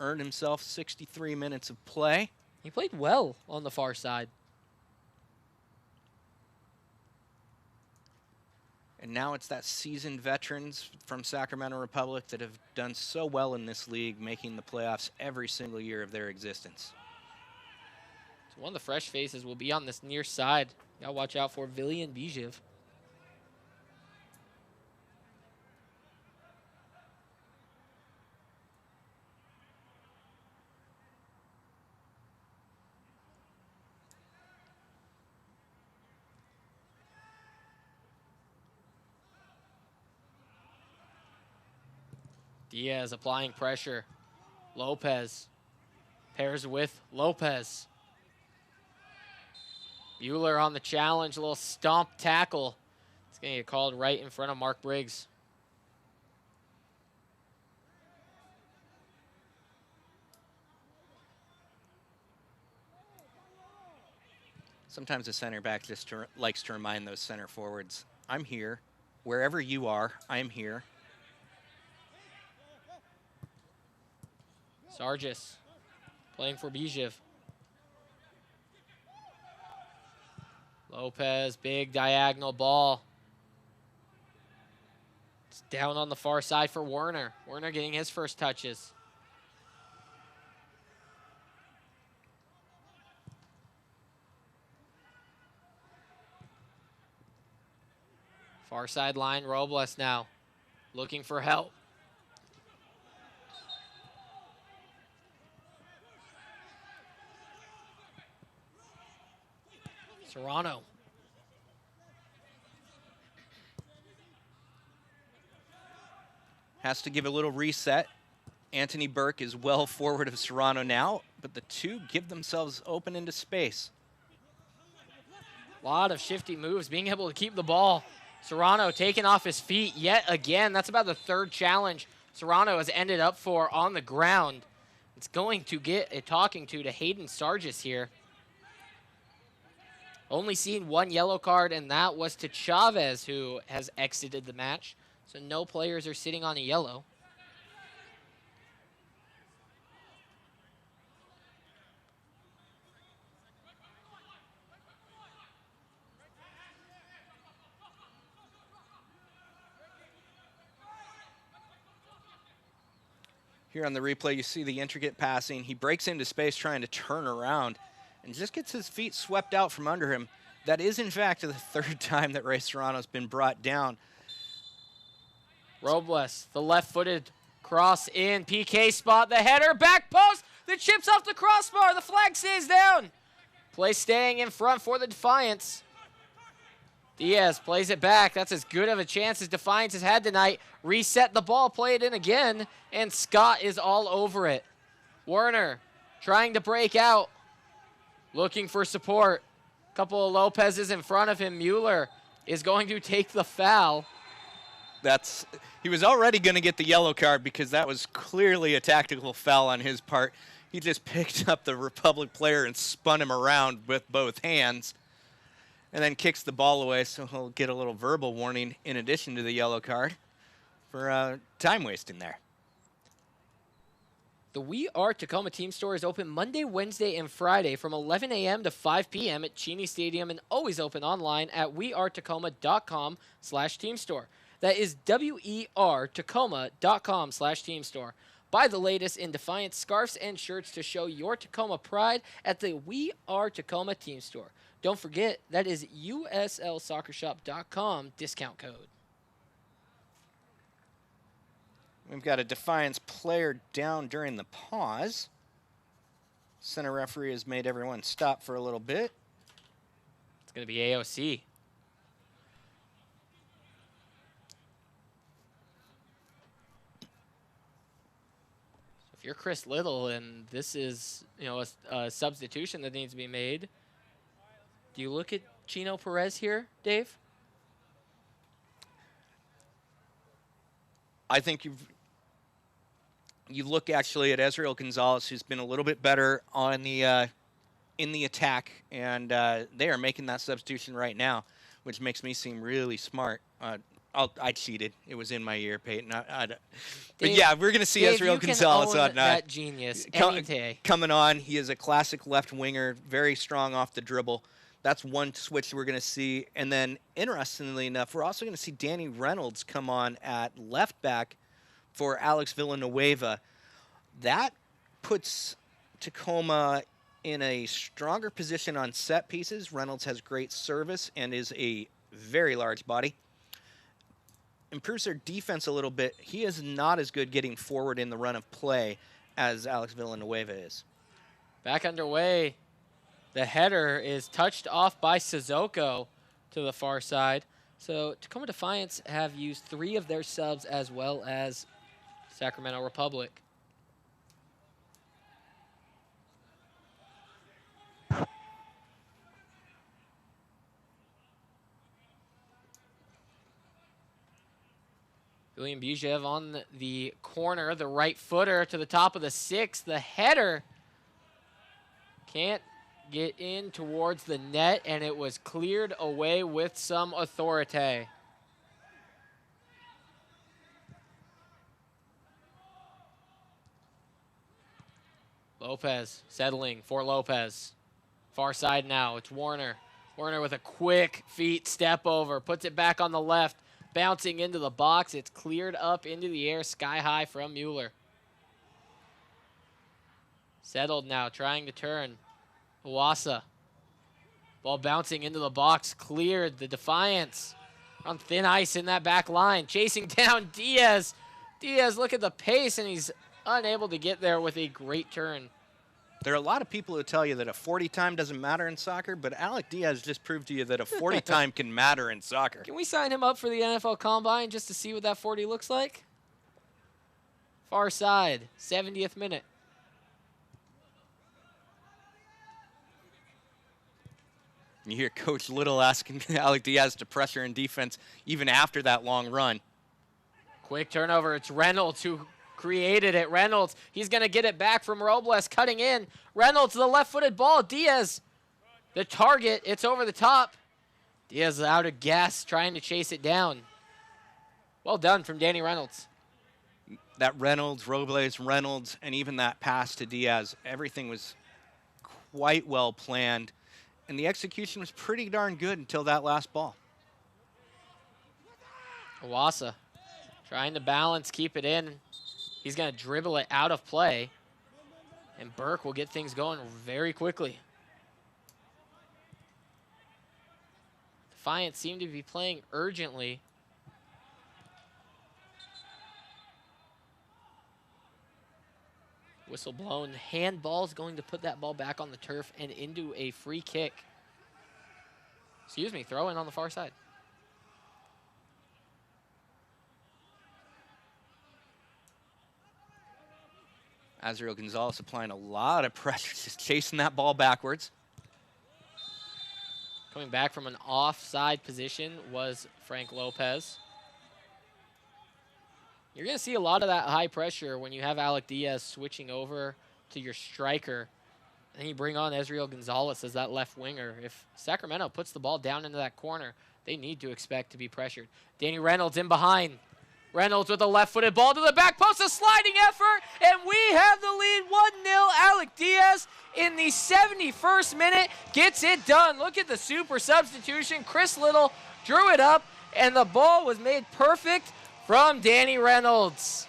earned himself 63 minutes of play. He played well on the far side. And now it's that seasoned veterans from Sacramento Republic that have done so well in this league, making the playoffs every single year of their existence. So one of the fresh faces will be on this near side. You gotta watch out for Villian Bijev. Diaz applying pressure. Lopez pairs with Lopez. Bueller on the challenge, a little stomp tackle. It's going to get called right in front of Mark Briggs. Sometimes the center back just likes to remind those center forwards, I'm here. Wherever you are, I am here. Sargis playing for Bijev. Lopez, big diagonal ball. It's down on the far side for Werner. Werner getting his first touches. Far sideline, Robles now looking for help. Serrano. Has to give a little reset. Anthony Burke is well forward of Serrano now, but the two give themselves open into space. A lot of shifty moves, being able to keep the ball. Serrano taking off his feet yet again. That's about the third challenge Serrano has ended up for on the ground. It's going to get a talking to Hayden Sargis here. Only seen one yellow card, and that was to Chavez, who has exited the match. So no players are sitting on a yellow. Here on the replay, you see the intricate passing. He breaks into space trying to turn around and just gets his feet swept out from under him. That is, in fact, the third time that Ray Serrano's been brought down. Robles, the left-footed cross in, PK spot, the header, back post, the chips off the crossbar, the flag stays down. Play staying in front for the Defiance. Diaz plays it back. That's as good of a chance as Defiance has had tonight. Reset the ball, play it in again, and Scott is all over it. Werner trying to break out, looking for support. Couple of Lopez's in front of him. Mueller is going to take the foul. He was already going to get the yellow card because that was clearly a tactical foul on his part. He just picked up the Republic player and spun him around with both hands and then kicks the ball away, so he'll get a little verbal warning in addition to the yellow card for time wasting there. The We Are Tacoma Team Store is open Monday, Wednesday, and Friday from 11 a.m. to 5 p.m. at Cheney Stadium and always open online at wearetacoma.com/teamstore. That is wearetacoma.com/teamstore. Buy the latest in Defiance scarves and shirts to show your Tacoma pride at the We Are Tacoma Team Store. Don't forget, that is uslsoccershop.com discount code. We've got a Defiance player down during the pause. Center referee has made everyone stop for a little bit. It's going to be AOC. If you're Chris Little and this is, a substitution that needs to be made, do you look at Chino Perez here, Dave? I think you look actually at Ezreal Gonzalez, who's been a little bit better on the in the attack, and they are making that substitution right now, which makes me seem really smart. I cheated. It was in my ear, Peyton. But yeah, we're going to see Dave, Ezreal Gonzalez on that genius any day. Coming on. He is a classic left winger, very strong off the dribble. That's one switch we're going to see. And then, interestingly enough, we're also going to see Danny Reynolds come on at left back for Alex Villanueva. That puts Tacoma in a stronger position on set pieces. Reynolds has great service and is a very large body. Improves their defense a little bit. He is not as good getting forward in the run of play as Alex Villanueva is. Back underway. The header is touched off by Sissoko to the far side. So Tacoma Defiance have used 3 of their subs as well as Sacramento Republic. William Bujev on the corner, the right footer to the top of the 6. The header can't get in towards the net, and it was cleared away with some authority. Lopez settling for Lopez. Far side now, it's Warner. Warner with a quick feet step over, puts it back on the left. Bouncing into the box. It's cleared up into the air, sky high from Mueller. Settled now, trying to turn. Iwasa. Ball bouncing into the box, cleared. The Defiance on thin ice in that back line. Chasing down Diaz. Diaz, look at the pace, and he's unable to get there with a great turn. There are a lot of people who tell you that a 40 time doesn't matter in soccer, but Alec Diaz just proved to you that a 40 time can matter in soccer. Can we sign him up for the NFL Combine just to see what that 40 looks like? Far side, 70th minute. You hear Coach Little asking Alec Diaz to pressure in defense even after that long run. Quick turnover. It's Reynolds who created it. Reynolds, he's going to get it back from Robles, cutting in. Reynolds, the left-footed ball. Diaz, the target. It's over the top. Diaz is out of gas, trying to chase it down. Well done from Danny Reynolds. That Robles, Reynolds, and even that pass to Diaz, everything was quite well planned, and the execution was pretty darn good until that last ball. Iwasa trying to balance, keep it in. He's going to dribble it out of play, and Burke will get things going very quickly. Defiance seem to be playing urgently. Whistle blown. Handball is going to put that ball back on the turf and into a free kick. Excuse me, throw in on the far side. Ezreal Gonzalez applying a lot of pressure, just chasing that ball backwards. Coming back from an offside position was Frank Lopez. You're going to see a lot of that high pressure when you have Alec Diaz switching over to your striker. And you bring on Ezreal Gonzalez as that left winger. If Sacramento puts the ball down into that corner, they need to expect to be pressured. Danny Reynolds in behind. Reynolds with a left-footed ball to the back post, a sliding effort, and we have the lead 1-0. Alec Diaz in the 71st minute gets it done. Look at the super substitution. Chris Little drew it up, and the ball was made perfect from Danny Reynolds.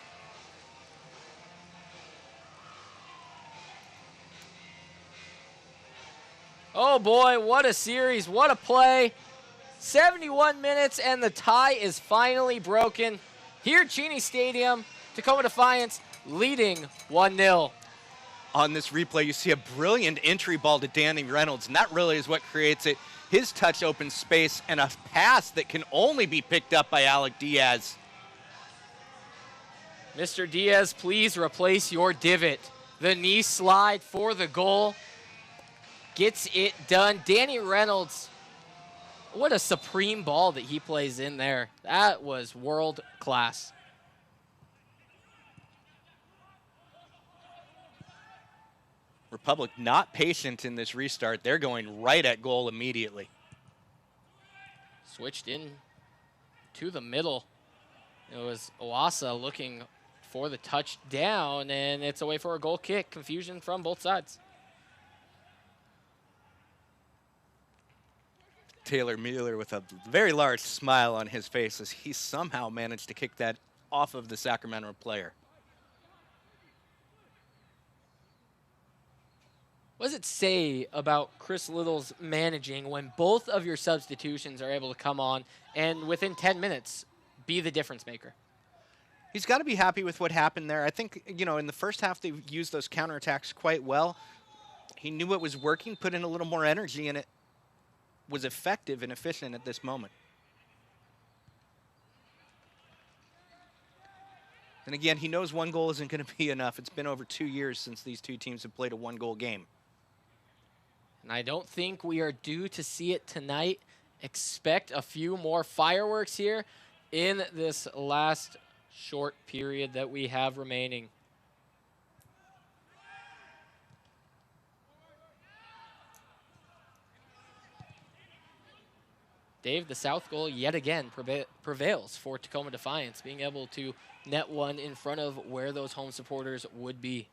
Oh boy, what a series, what a play. 71 minutes, and the tie is finally broken. Here at Cheney Stadium, Tacoma Defiance leading 1-0. On this replay, you see a brilliant entry ball to Danny Reynolds, and that really is what creates it. His touch opens space and a pass that can only be picked up by Alec Diaz. Mr. Diaz, please replace your divot. The knee slide for the goal gets it done. Danny Reynolds, what a supreme ball that he plays in there. That was world class. Republic not patient in this restart. They're going right at goal immediately. Switched in to the middle. It was Oasa looking for the touchdown, and it's away for a goal kick. Confusion from both sides. Taylor Mueller with a very large smile on his face as he somehow managed to kick that off of the Sacramento player. What does it say about Chris Little's managing when both of your substitutions are able to come on and within 10 minutes be the difference maker? He's got to be happy with what happened there. I think, you know, in the first half they used those counterattacks quite well. He knew it was working, put in a little more energy, and it was effective and efficient at this moment. And again, he knows one goal isn't going to be enough. It's been over 2 years since these two teams have played a one-goal game. And I don't think we are due to see it tonight. Expect a few more fireworks here in this last short period that we have remaining. Dave, the south goal yet again prevails for Tacoma Defiance, being able to net one in front of where those home supporters would be.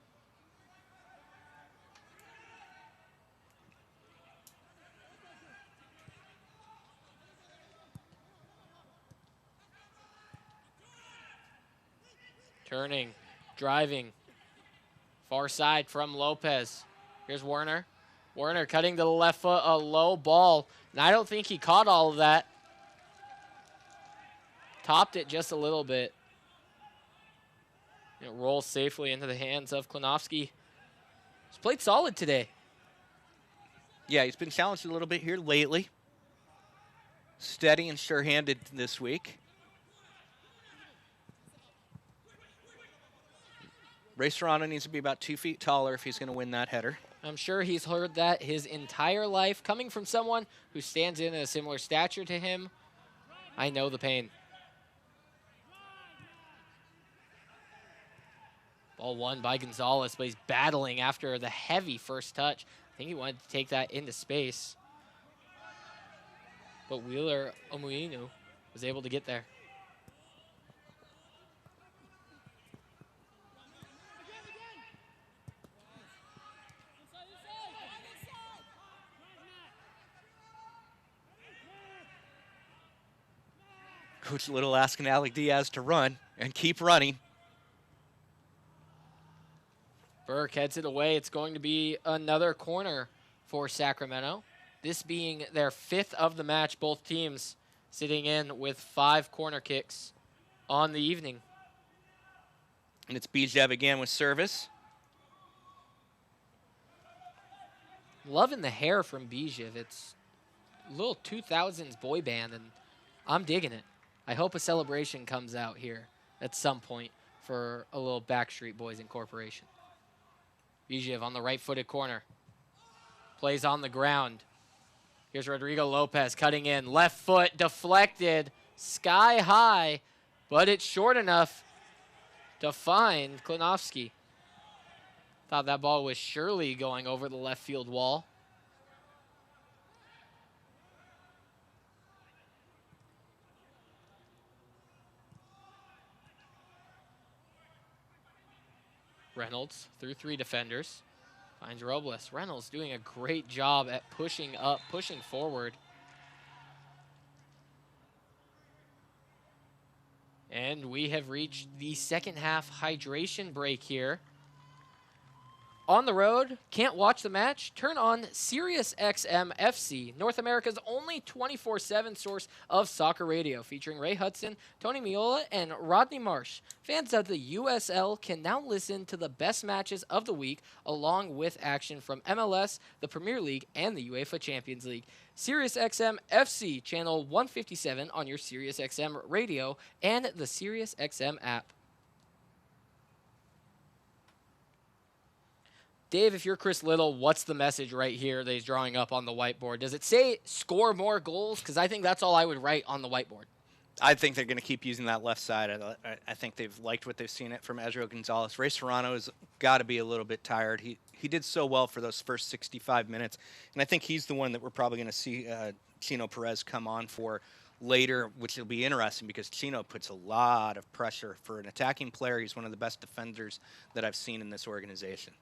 Turning, driving, far side from Lopez. Here's Werner. Werner cutting to the left foot, a low ball. And I don't think he caught all of that. Topped it just a little bit. It rolls safely into the hands of Klinowski. He's played solid today. Yeah, he's been challenged a little bit here lately. Steady and sure-handed this week. Ray Serrano needs to be about 2 feet taller if he's going to win that header. I'm sure he's heard that his entire life. Coming from someone who stands in a similar stature to him, I know the pain. Ball won by Gonzalez, but he's battling after the heavy first touch. I think he wanted to take that into space. But Wheeler Omuinu was able to get there. Coach Little asking Alec Diaz to run and keep running. Burke heads it away. It's going to be another corner for Sacramento. This being their 5th of the match. Both teams sitting in with 5 corner kicks on the evening. And it's Bijev again with service. Loving the hair from Bijev. It's a little 2000s boy band, and I'm digging it. I hope a celebration comes out here at some point for a little Backstreet Boys incorporation. Bijev on the right-footed corner. Plays on the ground. Here's Rodrigo Lopez cutting in. Left foot deflected. Sky high, but it's short enough to find Klinowski. Thought that ball was surely going over the left field wall. Reynolds through 3 defenders. Finds Robles. Reynolds doing a great job at pushing up, pushing forward. And we have reached the second half hydration break here. On the road, can't watch the match? Turn on SiriusXM FC, North America's only 24/7 source of soccer radio, featuring Ray Hudson, Tony Miola, and Rodney Marsh. Fans of the USL can now listen to the best matches of the week, along with action from MLS, the Premier League, and the UEFA Champions League. SiriusXM FC, channel 157 on your SiriusXM radio and the SiriusXM app. Dave, if you're Chris Little, what's the message right here that he's drawing up on the whiteboard? Does it say score more goals? Because I think that's all I would write on the whiteboard. I think they're going to keep using that left side. I think they've liked what they've seen it from Ezra Gonzalez. Ray Serrano has got to be a little bit tired. He did so well for those first 65 minutes, and I think he's the one that we're probably going to see Chino Perez come on for later, which will be interesting because Chino puts a lot of pressure for an attacking player. He's one of the best defenders that I've seen in this organization.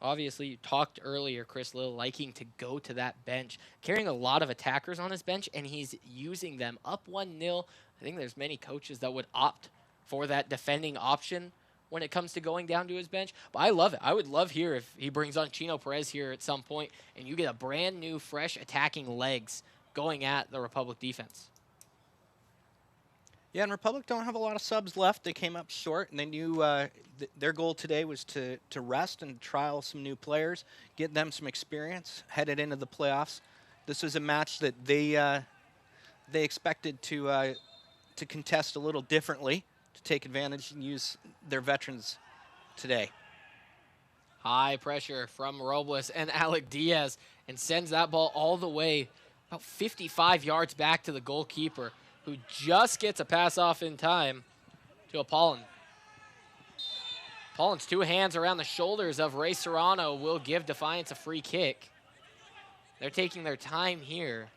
Obviously, you talked earlier, Chris Little liking to go to that bench, carrying a lot of attackers on his bench, and he's using them up 1-0. I think there's many coaches that would opt for that defending option when it comes to going down to his bench. But I love it. I would love here if he brings on Chino Perez here at some point, and you get a brand new, fresh attacking legs going at the Republic defense. Yeah, and Republic don't have a lot of subs left. They came up short, and they knew their goal today was to rest and trial some new players, get them some experience, headed into the playoffs. This was a match that they expected to contest a little differently, to take advantage and use their veterans today. High pressure from Robles and Alec Diaz, and sends that ball all the way about 55 yards back to the goalkeeper, who just gets a pass off in time to Apollon. Apollon's two hands around the shoulders of Ray Serrano will give Defiance a free kick. They're taking their time here,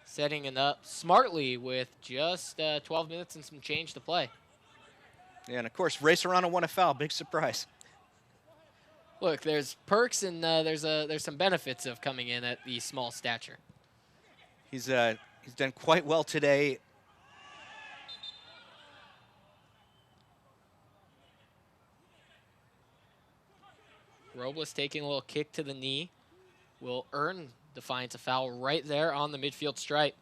setting it up smartly with just 12 minutes and some change to play. Yeah, and of course, Ray Serrano won a foul. Big surprise. Look, there's perks and there's some benefits of coming in at the small stature. He's done quite well today. Robles taking a little kick to the knee will earn Defiance a foul right there on the midfield stripe.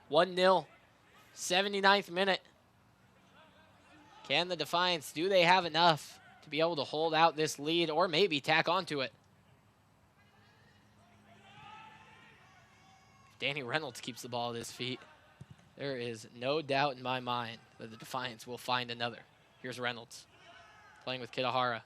1-0, 79th minute. Can the Defiance, do they have enough to be able to hold out this lead or maybe tack onto it? Danny Reynolds keeps the ball at his feet. There is no doubt in my mind that the Defiance will find another. Here's Reynolds playing with Kitahara.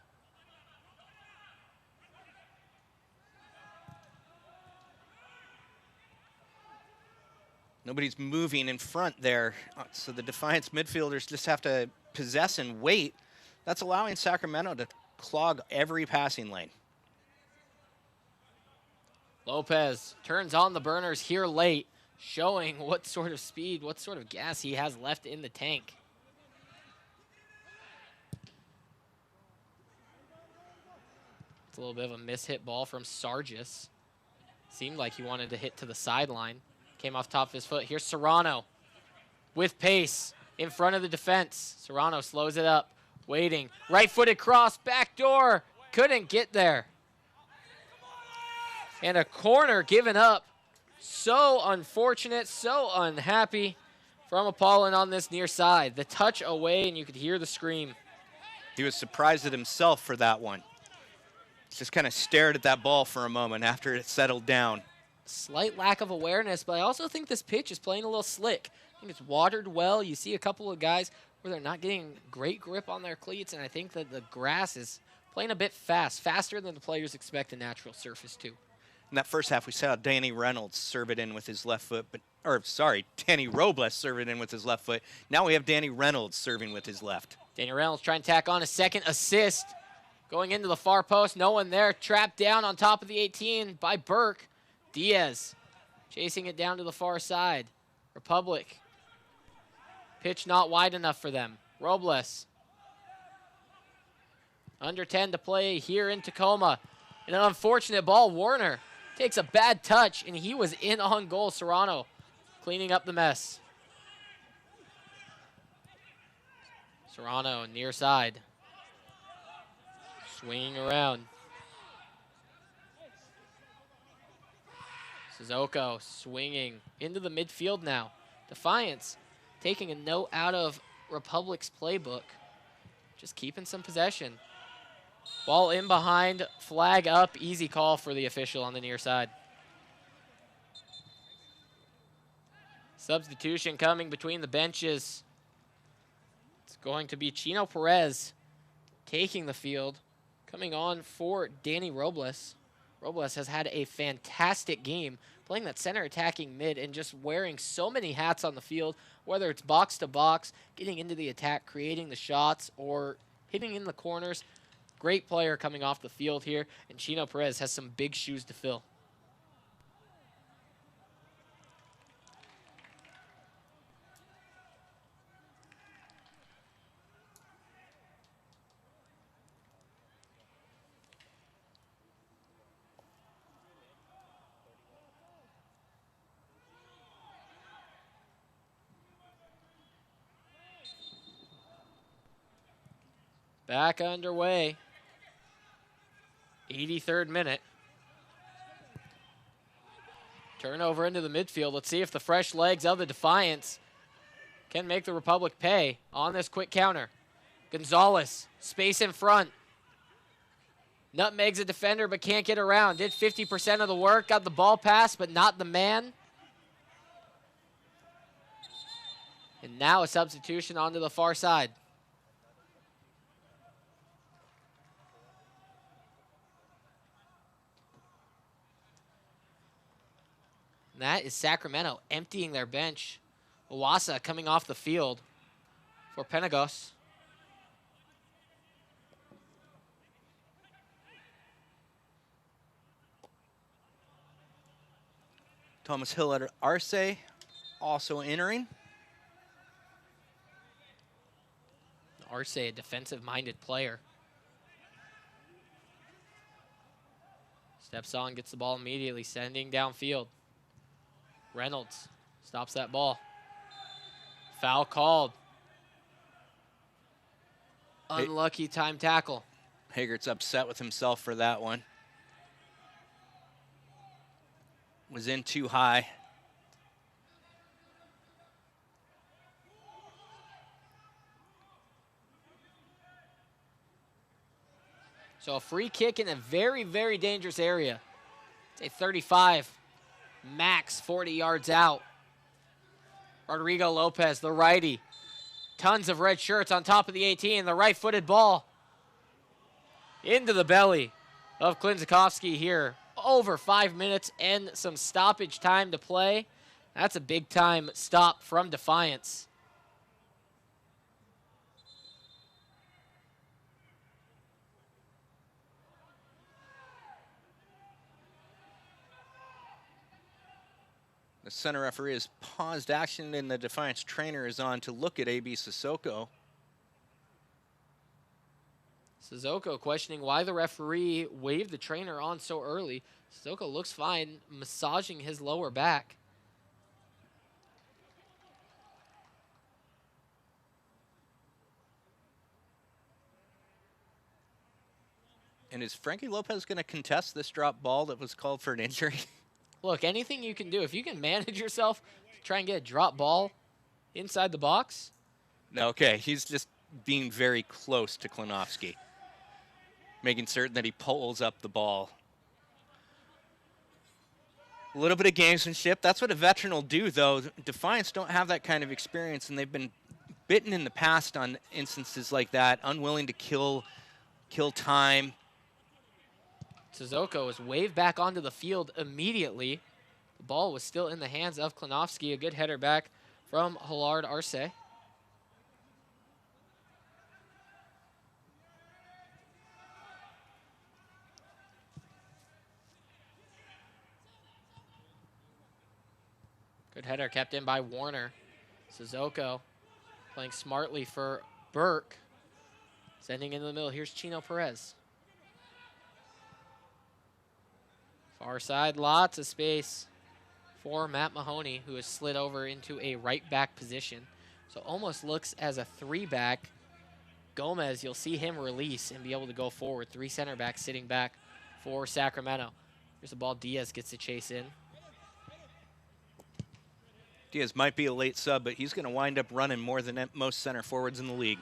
Nobody's moving in front there, so the Defiance midfielders just have to possess and wait. That's allowing Sacramento to clog every passing lane. Lopez turns on the burners here late, showing what sort of speed, what sort of gas he has left in the tank. It's a little bit of a mishit ball from Sargis. Seemed like he wanted to hit to the sideline. Came off top of his foot. Here's Serrano with pace in front of the defense. Serrano slows it up, waiting. Right-footed cross, back door. Couldn't get there. And a corner given up. So unfortunate, so unhappy from Apollon on this near side. The touch away, and you could hear the scream. He was surprised at himself for that one. Just kind of stared at that ball for a moment after it settled down. Slight lack of awareness, but I also think this pitch is playing a little slick. I think it's watered well. You see a couple of guys where they're not getting great grip on their cleats, and I think that the grass is playing a bit fast, faster than the players expect a natural surface to. In that first half, we saw Danny Reynolds serve it in with his left foot, Danny Robles serve it in with his left foot. Now we have Danny Reynolds serving with his left. Danny Reynolds trying to tack on a second assist. Going into the far post, no one there. Trapped down on top of the 18 by Burke. Diaz chasing it down to the far side. Republic. Pitch not wide enough for them. Robles. Under 10 to play here in Tacoma. And an unfortunate ball. Warner takes a bad touch, and he was in on goal. Serrano cleaning up the mess. Serrano near side. Swinging around. Sissoko swinging into the midfield now. Defiance taking a note out of Republic's playbook. Just keeping some possession. Ball in behind, flag up, easy call for the official on the near side. Substitution coming between the benches. It's going to be Chino Perez taking the field. Coming on for Danny Robles. Robles has had a fantastic game playing that center attacking mid and just wearing so many hats on the field, whether it's box to box, getting into the attack, creating the shots, or hitting in the corners. Great player coming off the field here, and Chino Perez has some big shoes to fill. Back underway. 83rd minute. Turnover into the midfield. Let's see if the fresh legs of the Defiance can make the Republic pay on this quick counter. Gonzalez, space in front. Nutmegs a defender but can't get around. Did 50% of the work. Got the ball pass but not the man. And now a substitution onto the far side. That is Sacramento emptying their bench. Owasa coming off the field for Penagos. Thomas Hill at Arce also entering. Arce, a defensive-minded player. Steps on, gets the ball immediately, sending downfield. Reynolds stops that ball. Foul called. Unlucky time tackle. Hagert's upset with himself for that one. Was in too high. So a free kick in a very, very dangerous area. It's a 35. Max 40 yards out. Rodrigo Lopez, the righty. Tons of red shirts on top of the 18. The right-footed ball into the belly of Klinzakowski here. Over 5 minutes and some stoppage time to play. That's a big-time stop from Defiance. The center referee has paused action and the Defiance trainer is on to look at A.B. Sissoko. Sissoko questioning why the referee waved the trainer on so early. Sissoko looks fine, massaging his lower back. And is Frankie Lopez going to contest this drop ball that was called for an injury? Look, anything you can do. If you can manage yourself to try and get a drop ball inside the box. Okay, he's just being very close to Klinowski, making certain that he pulls up the ball. A little bit of gamesmanship. That's what a veteran will do, though. Defiance don't have that kind of experience, and they've been bitten in the past on instances like that, unwilling to kill time. Sissoko was waved back onto the field immediately. The ball was still in the hands of Klinowski. A good header back from Hilard Arce. Good header kept in by Warner. Sissoko playing smartly for Burke. Sending into the middle. Here's Chino Perez. Far side, lots of space for Matt Mahoney, who has slid over into a right back position. So almost looks as a 3-back. Gomez, you'll see him release and be able to go forward. 3 center backs sitting back for Sacramento. Here's the ball. Diaz gets to chase in. Diaz might be a late sub, but he's going to wind up running more than most center forwards in the league.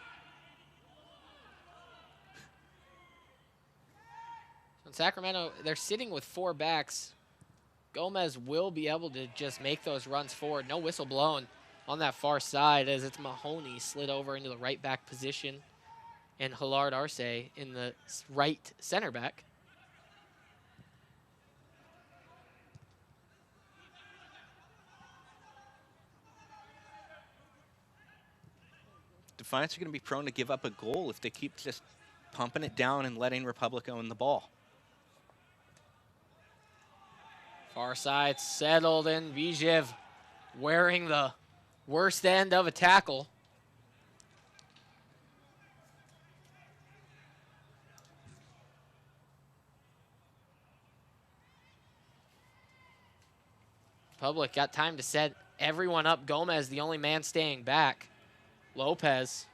In Sacramento, they're sitting with 4 backs. Gomez will be able to just make those runs forward. No whistle blown on that far side as it's Mahoney slid over into the right back position and Hilard Arce in the right center back. Defiance are going to be prone to give up a goal if they keep just pumping it down and letting Republic own the ball. Far side settled in. Vijev wearing the worst end of a tackle. Republic got time to set everyone up. Gomez, the only man staying back. Lopez,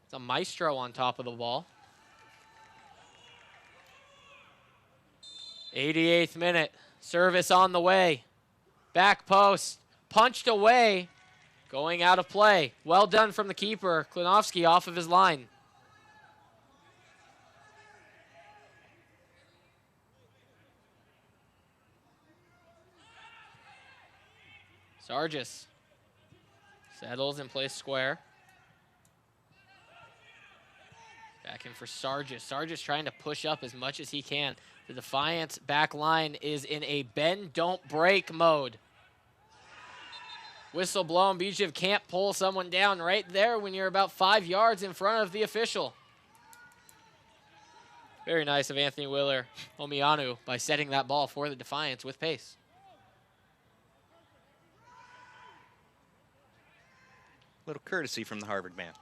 it's a maestro on top of the ball. 88th minute, service on the way. Back post, punched away, going out of play. Well done from the keeper, Klinovsky off of his line. Sargis settles and plays square. Back in for Sargis. Sargis trying to push up as much as he can. The Defiance back line is in a bend, don't break mode. Whistle blown. Bijev can't pull someone down right there when you're about 5 yards in front of the official. Very nice of Anthony Willer Omianu by setting that ball for the Defiance with pace. Little courtesy from the Harvard man.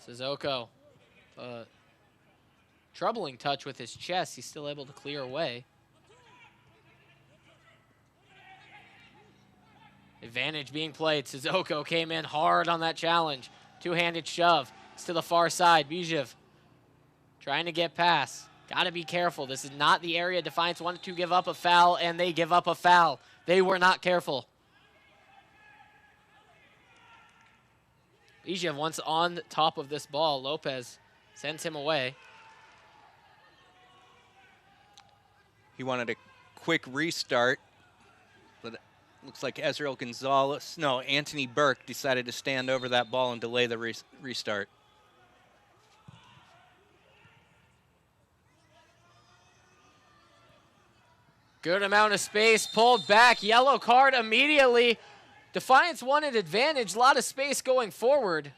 Sissoko, troubling touch with his chest. He's still able to clear away. Advantage being played. Sissoko came in hard on that challenge. Two-handed shove. It's to the far side. Bijev trying to get past. Got to be careful. This is not the area Defiance wanted to give up a foul, and they give up a foul. They were not careful. Bijev once on top of this ball. Lopez sends him away. He wanted a quick restart, but it looks like Anthony Burke decided to stand over that ball and delay the restart. Good amount of space, pulled back, yellow card immediately. Defiance wanted advantage, a lot of space going forward.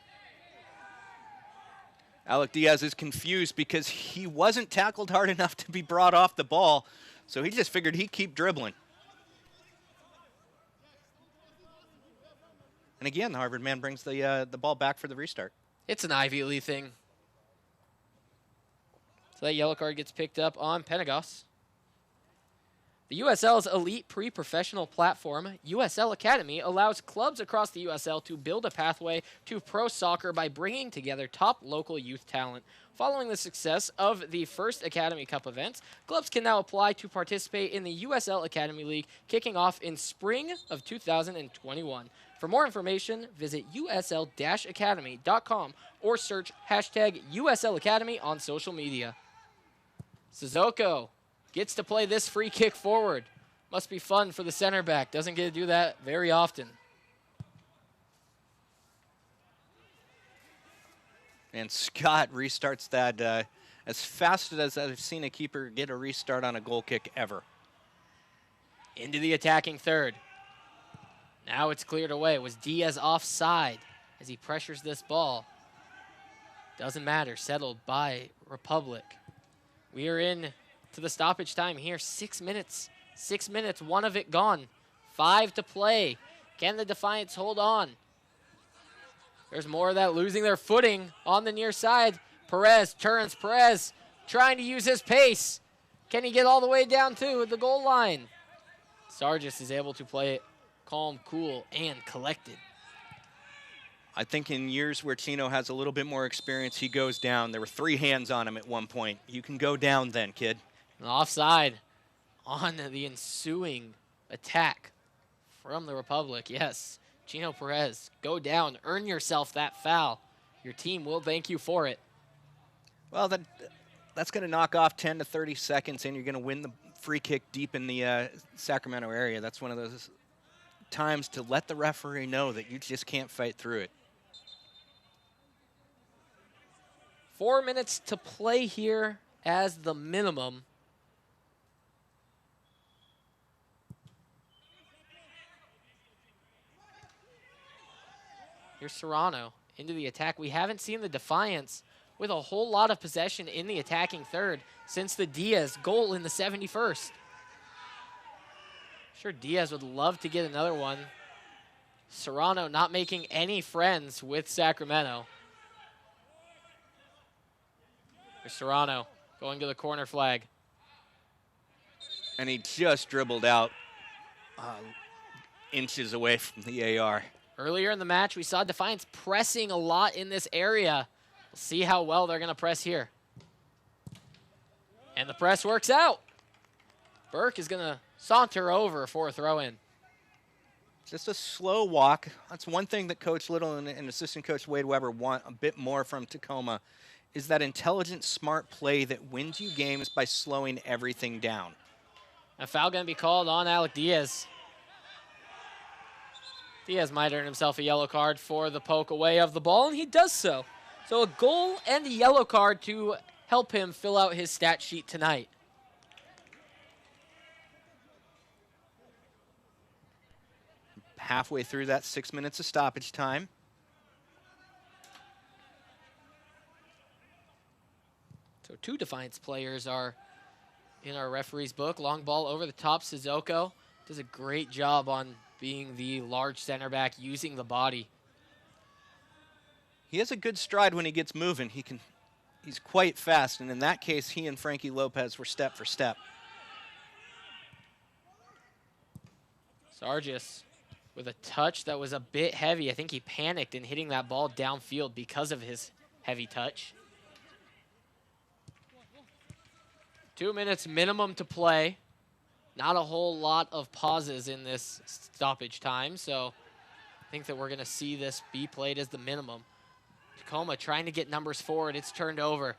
Alec Diaz is confused because he wasn't tackled hard enough to be brought off the ball, so he just figured he'd keep dribbling. And again, the Harvard man brings the ball back for the restart. It's an Ivy League thing. So that yellow card gets picked up on Penagos. The USL's elite pre-professional platform, USL Academy, allows clubs across the USL to build a pathway to pro soccer by bringing together top local youth talent. Following the success of the first Academy Cup events, clubs can now apply to participate in the USL Academy League, kicking off in spring of 2021. For more information, visit usl-academy.com or search hashtag USL Academy on social media. Sissoko gets to play this free kick forward. Must be fun for the center back. Doesn't get to do that very often. And Scott restarts that as fast as I've seen a keeper get a restart on a goal kick ever. Into the attacking third. Now it's cleared away. Was Diaz offside as he pressures this ball? Doesn't matter. Settled by Republic. We are in to the stoppage time here. 6 minutes. 6 minutes. One of it gone 5 to play. Can the Defiance hold on? There's more of that losing their footing on the near side. Perez turns. Perez trying to use his pace. Can he get all the way down to the goal line? Sargis is able to play it calm, cool, and collected. I think in years where Chino has a little bit more experience, he goes down. There were 3 hands on him at one point. You can go down then, kid. Offside on the ensuing attack from the Republic. Yes, Chino Perez, go down. Earn yourself that foul. Your team will thank you for it. Well, that's going to knock off 10 to 30 seconds, and you're going to win the free kick deep in the Sacramento area. That's one of those times to let the referee know that you just can't fight through it. 4 minutes to play here as the minimum. Here's Serrano into the attack. We haven't seen the Defiance with a whole lot of possession in the attacking third since the Diaz goal in the 71st. Sure, Diaz would love to get another one. Serrano not making any friends with Sacramento. Here's Serrano going to the corner flag. And he just dribbled out inches away from the AR. Earlier in the match, we saw Defiance pressing a lot in this area. We'll see how well they're going to press here. And the press works out. Burke is going to saunter over for a throw-in. Just a slow walk. That's one thing that Coach Little and assistant coach Wade Weber want a bit more from Tacoma, is that intelligent, smart play that wins you games by slowing everything down. A foul going to be called on Alec Diaz. Diaz might earn himself a yellow card for the poke away of the ball, and he does so. So a goal and a yellow card to help him fill out his stat sheet tonight. Halfway through that 6 minutes of stoppage time. So 2 Defiance players are in our referee's book. Long ball over the top. Sissoko does a great job on being the large center back, using the body. He has a good stride when he gets moving. He's quite fast, and in that case, he and Frankie Lopez were step for step. Sargis with a touch that was a bit heavy. I think he panicked in hitting that ball downfield because of his heavy touch. 2 minutes minimum to play. Not a whole lot of pauses in this stoppage time, so I think that we're going to see this be played as the minimum. Tacoma trying to get numbers forward. It's turned over.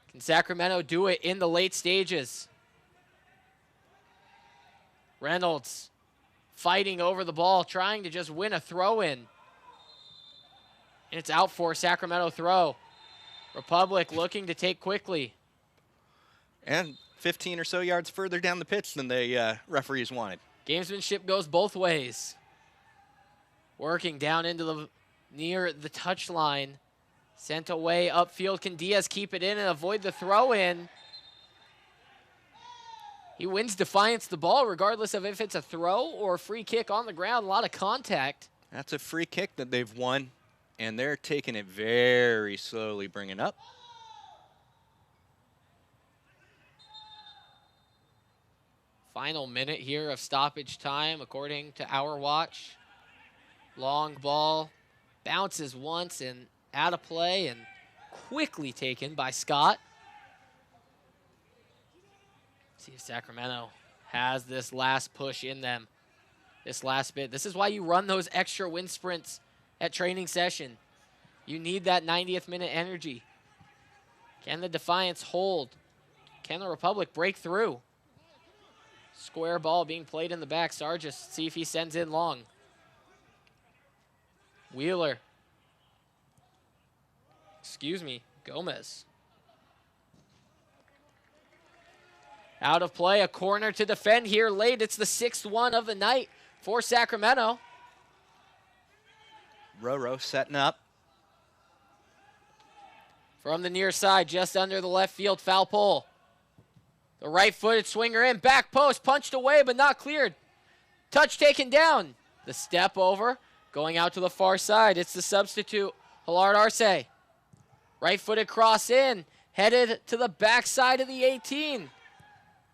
Can Sacramento do it in the late stages? Reynolds fighting over the ball, trying to just win a throw-in. And it's out for a Sacramento throw. Republic looking to take quickly. And 15 or so yards further down the pitch than the referees wanted. Gamesmanship goes both ways. Working down into the near the touchline. Sent away upfield. Can Diaz keep it in and avoid the throw-in? He wins Defiance the ball regardless of if it's a throw or a free kick on the ground. A lot of contact. That's a free kick that they've won, and they're taking it very slowly, bringing up. Final minute here of stoppage time according to our watch. Long ball bounces once and out of play and quickly taken by Scott. See if Sacramento has this last push in them, this last bit. This is why you run those extra wind sprints at training session. You need that 90th minute energy. Can the Defiance hold? Can the Republic break through? Square ball being played in the back. Sargis, see if he sends in long. Wheeler. Gomez. Out of play, a corner to defend here late. It's the 6th one of the night for Sacramento. Roro setting up. From the near side, just under the left field foul pole. The right-footed swinger in, back post, punched away but not cleared. Touch taken down. The step over, going out to the far side. It's the substitute, Hilard Arce. Right-footed cross in, headed to the backside of the 18.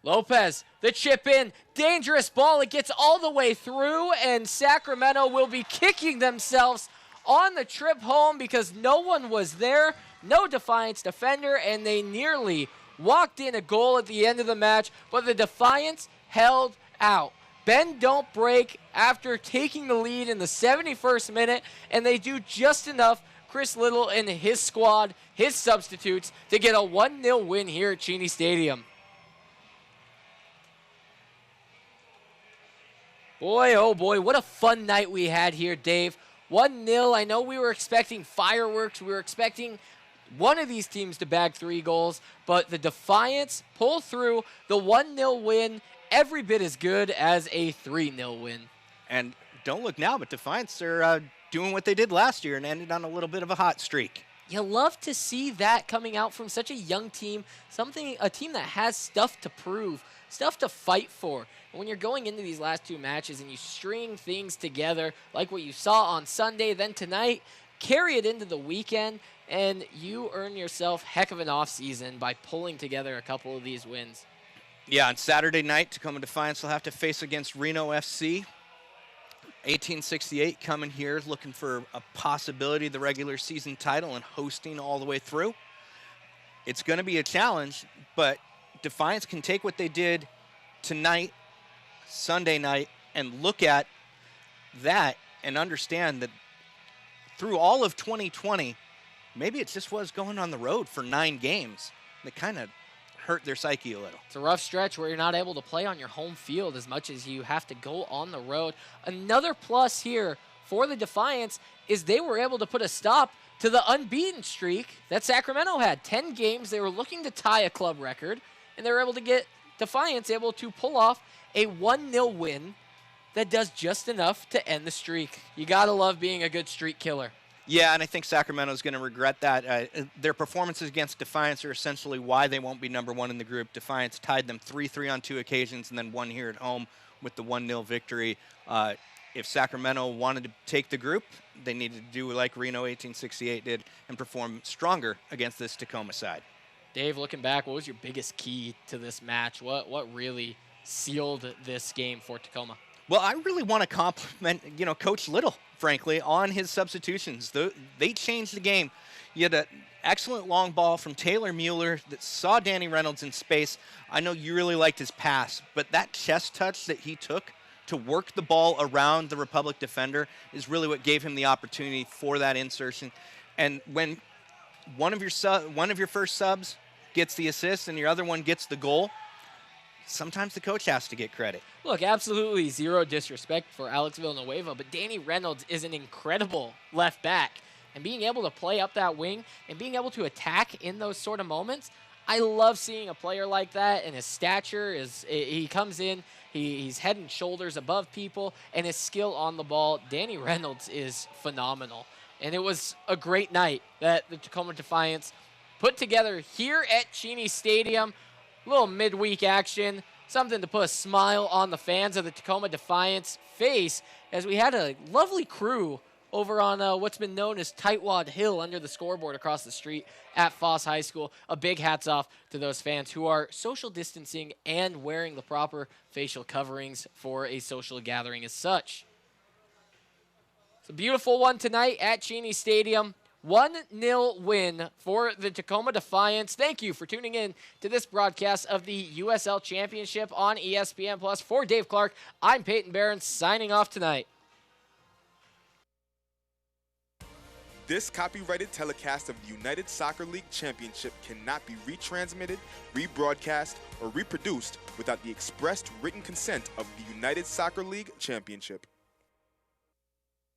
Lopez, the chip in, dangerous ball. It gets all the way through, and Sacramento will be kicking themselves on the trip home because no one was there, no Defiance defender, and they nearly walked in a goal at the end of the match, but the Defiance held out. Bend don't break after taking the lead in the 71st minute, and they do just enough, Chris Little and his squad, his substitutes, to get a 1-0 win here at Cheney Stadium. Boy, oh boy, what a fun night we had here, Dave. 1-0. I know we were expecting fireworks. We were expecting one of these teams to bag 3 goals, but the Defiance pull through the 1-0 win, every bit as good as a 3-0 win. And don't look now, but Defiance are doing what they did last year and ended on a little bit of a hot streak. You love to see that coming out from such a young team, a team that has stuff to prove, stuff to fight for. And when you're going into these last 2 matches and you string things together like what you saw on Sunday, then tonight, carry it into the weekend, and you earn yourself heck of an offseason by pulling together a couple of these wins. Yeah, on Saturday night, Tacoma Defiance will have to face against Reno FC. 1868 coming here looking for a possibility of the regular season title and hosting all the way through. It's going to be a challenge, but Defiance can take what they did tonight, Sunday night, and look at that and understand that through all of 2020, maybe it just was going on the road for 9 games that kind of hurt their psyche a little. It's a rough stretch where you're not able to play on your home field as much as you have to go on the road. Another plus here for the Defiance is they were able to put a stop to the unbeaten streak that Sacramento had. 10 games, they were looking to tie a club record, and they were able to get Defiance able to pull off a 1-0 win that does just enough to end the streak. You gotta love being a good streak killer. Yeah, and I think Sacramento's going to regret that. Their performances against Defiance are essentially why they won't be number 1 in the group. Defiance tied them 3-3 on 2 occasions and then won here at home with the 1-0 victory. If Sacramento wanted to take the group, they needed to do like Reno 1868 did and perform stronger against this Tacoma side. Dave, looking back, what was your biggest key to this match? What really sealed this game for Tacoma? Well, I really want to compliment, Coach Little, frankly, on his substitutions. They changed the game. You had an excellent long ball from Taylor Mueller that saw Danny Reynolds in space. I know you really liked his pass, but that chest touch that he took to work the ball around the Republic defender is really what gave him the opportunity for that insertion. And when one of your first subs gets the assist and your other one gets the goal, sometimes the coach has to get credit. Look, absolutely zero disrespect for Alex Villanueva, but Danny Reynolds is an incredible left back. And being able to play up that wing and being able to attack in those sort of moments, I love seeing a player like that, and his stature he comes in, he's head and shoulders above people, and his skill on the ball. Danny Reynolds is phenomenal. And it was a great night that the Tacoma Defiance put together here at Cheney Stadium. A little midweek action, something to put a smile on the fans of the Tacoma Defiance face as we had a lovely crew over on what's been known as Tightwad Hill under the scoreboard across the street at Foss High School. A big hats off to those fans who are social distancing and wearing the proper facial coverings for a social gathering as such. It's a beautiful one tonight at Cheney Stadium. 1-0 win for the Tacoma Defiance. Thank you for tuning in to this broadcast of the USL Championship on ESPN+. For Dave Clark, I'm Peyton Barron signing off tonight. This copyrighted telecast of the United Soccer League Championship cannot be retransmitted, rebroadcast, or reproduced without the expressed written consent of the United Soccer League Championship.